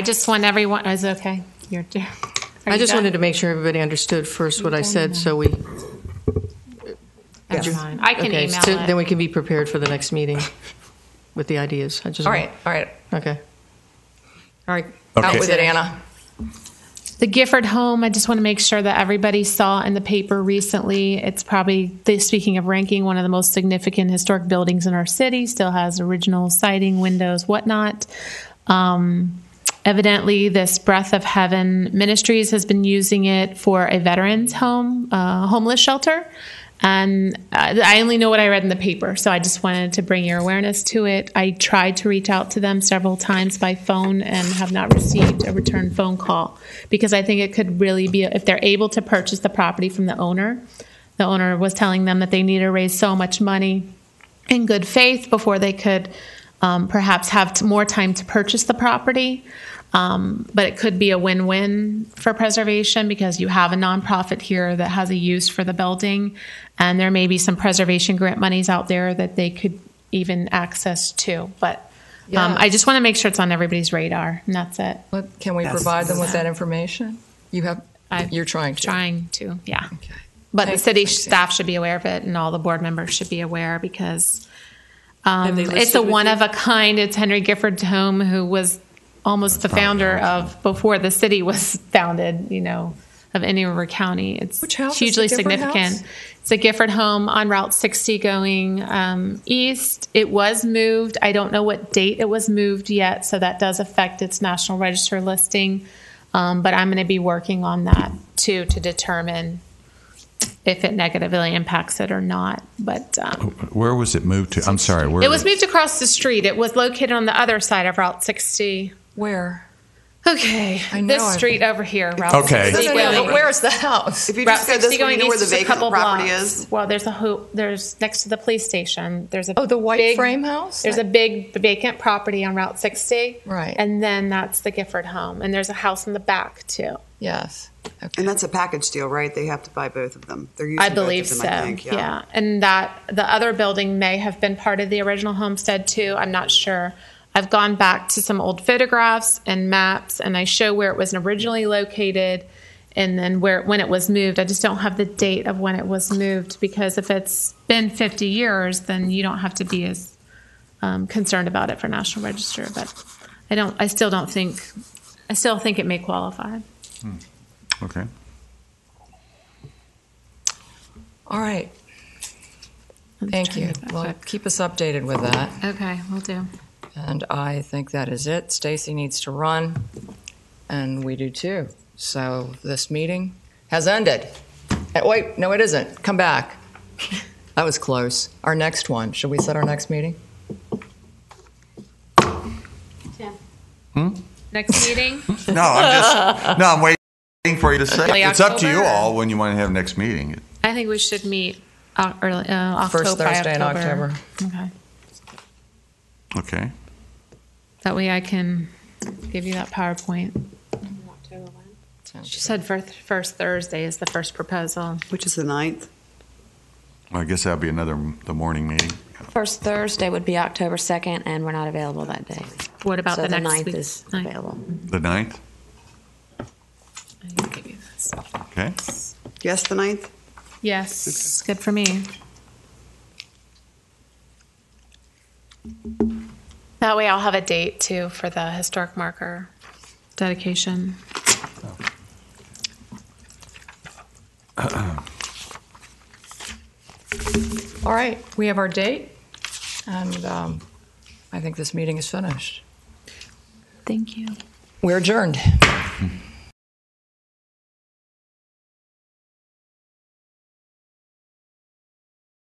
[SPEAKER 2] just want everyone, is it okay? You're,
[SPEAKER 4] I just wanted to make sure everybody understood first what I said, so we.
[SPEAKER 2] That's fine. I can
[SPEAKER 4] Okay,
[SPEAKER 2] email
[SPEAKER 4] so
[SPEAKER 2] it.
[SPEAKER 4] then we can be prepared for the next meeting with the ideas. I just
[SPEAKER 1] All right.
[SPEAKER 4] Okay.
[SPEAKER 1] All right.
[SPEAKER 5] Okay.
[SPEAKER 1] Out with it, Anna.
[SPEAKER 2] The Gifford home, I just want to make sure that everybody saw in the paper recently. It's probably, speaking of ranking, one of the most significant historic buildings in our city. Still has original siding, windows, whatnot. Evidently, this Breath of Heaven Ministries has been using it for a veterans home, homeless shelter. And I only know what I read in the paper, so I just wanted to bring your awareness to it. I tried to reach out to them several times by phone and have not received a return phone call because I think it could really be, if they're able to purchase the property from the owner was telling them that they need to raise so much money in good faith before they could perhaps have more time to purchase the property. But it could be a win-win for preservation because you have a nonprofit here that has a use for the building, and there may be some preservation grant monies out there that they could even access to. But I just want to make sure it's on everybody's radar, and that's it.
[SPEAKER 1] Can we provide them with that information? You're trying to.
[SPEAKER 2] Trying to, yeah.
[SPEAKER 1] Okay.
[SPEAKER 2] But the
[SPEAKER 1] Thanks,
[SPEAKER 2] city
[SPEAKER 1] Tracy.
[SPEAKER 2] staff should be aware of it, and all the board members should be aware because
[SPEAKER 4] Have they
[SPEAKER 2] it's
[SPEAKER 4] listed
[SPEAKER 2] a
[SPEAKER 4] with you?
[SPEAKER 2] one of a kind. It's Henry Gifford's home, who was almost the founder of before the city was founded, of any River County. It's
[SPEAKER 1] Which house is
[SPEAKER 2] hugely
[SPEAKER 1] the Gifford
[SPEAKER 2] significant.
[SPEAKER 1] house?
[SPEAKER 2] It's a Gifford home on Route 60 going east. It was moved. I don't know what date it was moved yet, so that does affect its National Register listing. But I'm going to be working on that too to determine if it negatively impacts it or not. But
[SPEAKER 5] where was it moved to? I'm sorry. Where
[SPEAKER 2] it was moved across the street. It was located on the other side of Route 60.
[SPEAKER 1] Where?
[SPEAKER 2] Okay,
[SPEAKER 1] I know
[SPEAKER 2] this
[SPEAKER 1] I've-
[SPEAKER 2] street over here. Route
[SPEAKER 5] Okay.
[SPEAKER 2] 60
[SPEAKER 1] No,
[SPEAKER 2] going-
[SPEAKER 1] but where's the house?
[SPEAKER 3] If you
[SPEAKER 2] Route
[SPEAKER 3] just go
[SPEAKER 2] 60
[SPEAKER 3] this way,
[SPEAKER 2] going
[SPEAKER 3] you know where
[SPEAKER 2] east
[SPEAKER 3] the
[SPEAKER 2] is a
[SPEAKER 3] vacant
[SPEAKER 2] couple
[SPEAKER 3] property
[SPEAKER 2] blocks.
[SPEAKER 3] is?
[SPEAKER 2] Well, there's next to the police station. There's a
[SPEAKER 1] The white
[SPEAKER 2] big-
[SPEAKER 1] frame house?
[SPEAKER 2] There's a big vacant property on Route 60.
[SPEAKER 1] Right.
[SPEAKER 2] And then that's the Gifford home, and there's a house in the back too.
[SPEAKER 1] Yes. Okay.
[SPEAKER 3] And that's a package deal, right? They have to buy both of them. They're using
[SPEAKER 2] I
[SPEAKER 3] both
[SPEAKER 2] believe
[SPEAKER 3] of
[SPEAKER 2] so.
[SPEAKER 3] them, I think.
[SPEAKER 2] Yeah. And that the other building may have been part of the original homestead too. I'm not sure. I've gone back to some old photographs and maps, and I show where it was originally located and then when it was moved. I just don't have the date of when it was moved because if it's been 50 years, then you don't have to be as concerned about it for National Register. But I still think it may qualify.
[SPEAKER 5] Okay.
[SPEAKER 1] All right. Thank you. Well, keep us updated with that.
[SPEAKER 2] Okay, we'll do.
[SPEAKER 1] And I think that is it. Stacy needs to run, and we do too. So this meeting has ended. Wait, no, it isn't. Come back. That was close. Our next one. Should we set our next meeting?
[SPEAKER 2] Next meeting?
[SPEAKER 5] I'm waiting for you to say.
[SPEAKER 2] Early
[SPEAKER 5] It's up to you
[SPEAKER 2] October?
[SPEAKER 5] all when you want to have next meeting.
[SPEAKER 2] I think we should meet early October.
[SPEAKER 1] First Thursday in October.
[SPEAKER 2] Okay.
[SPEAKER 5] Okay.
[SPEAKER 2] That way I can give you that PowerPoint. She said first Thursday is the first proposal.
[SPEAKER 3] Which is the 9th.
[SPEAKER 5] Well, I guess that'll be the morning meeting.
[SPEAKER 6] First Thursday would be October 2nd, and we're not available that day.
[SPEAKER 2] What about
[SPEAKER 6] So
[SPEAKER 2] the
[SPEAKER 6] the
[SPEAKER 2] next
[SPEAKER 6] 9th
[SPEAKER 2] week?
[SPEAKER 6] is
[SPEAKER 2] Ninth.
[SPEAKER 6] available.
[SPEAKER 5] The 9th?
[SPEAKER 2] I can give you this.
[SPEAKER 5] Okay.
[SPEAKER 3] Yes, the 9th?
[SPEAKER 2] Yes, good for me. That way I'll have a date too for the historic marker dedication.
[SPEAKER 1] All right, we have our date, and I think this meeting is finished.
[SPEAKER 2] Thank you.
[SPEAKER 1] We're adjourned.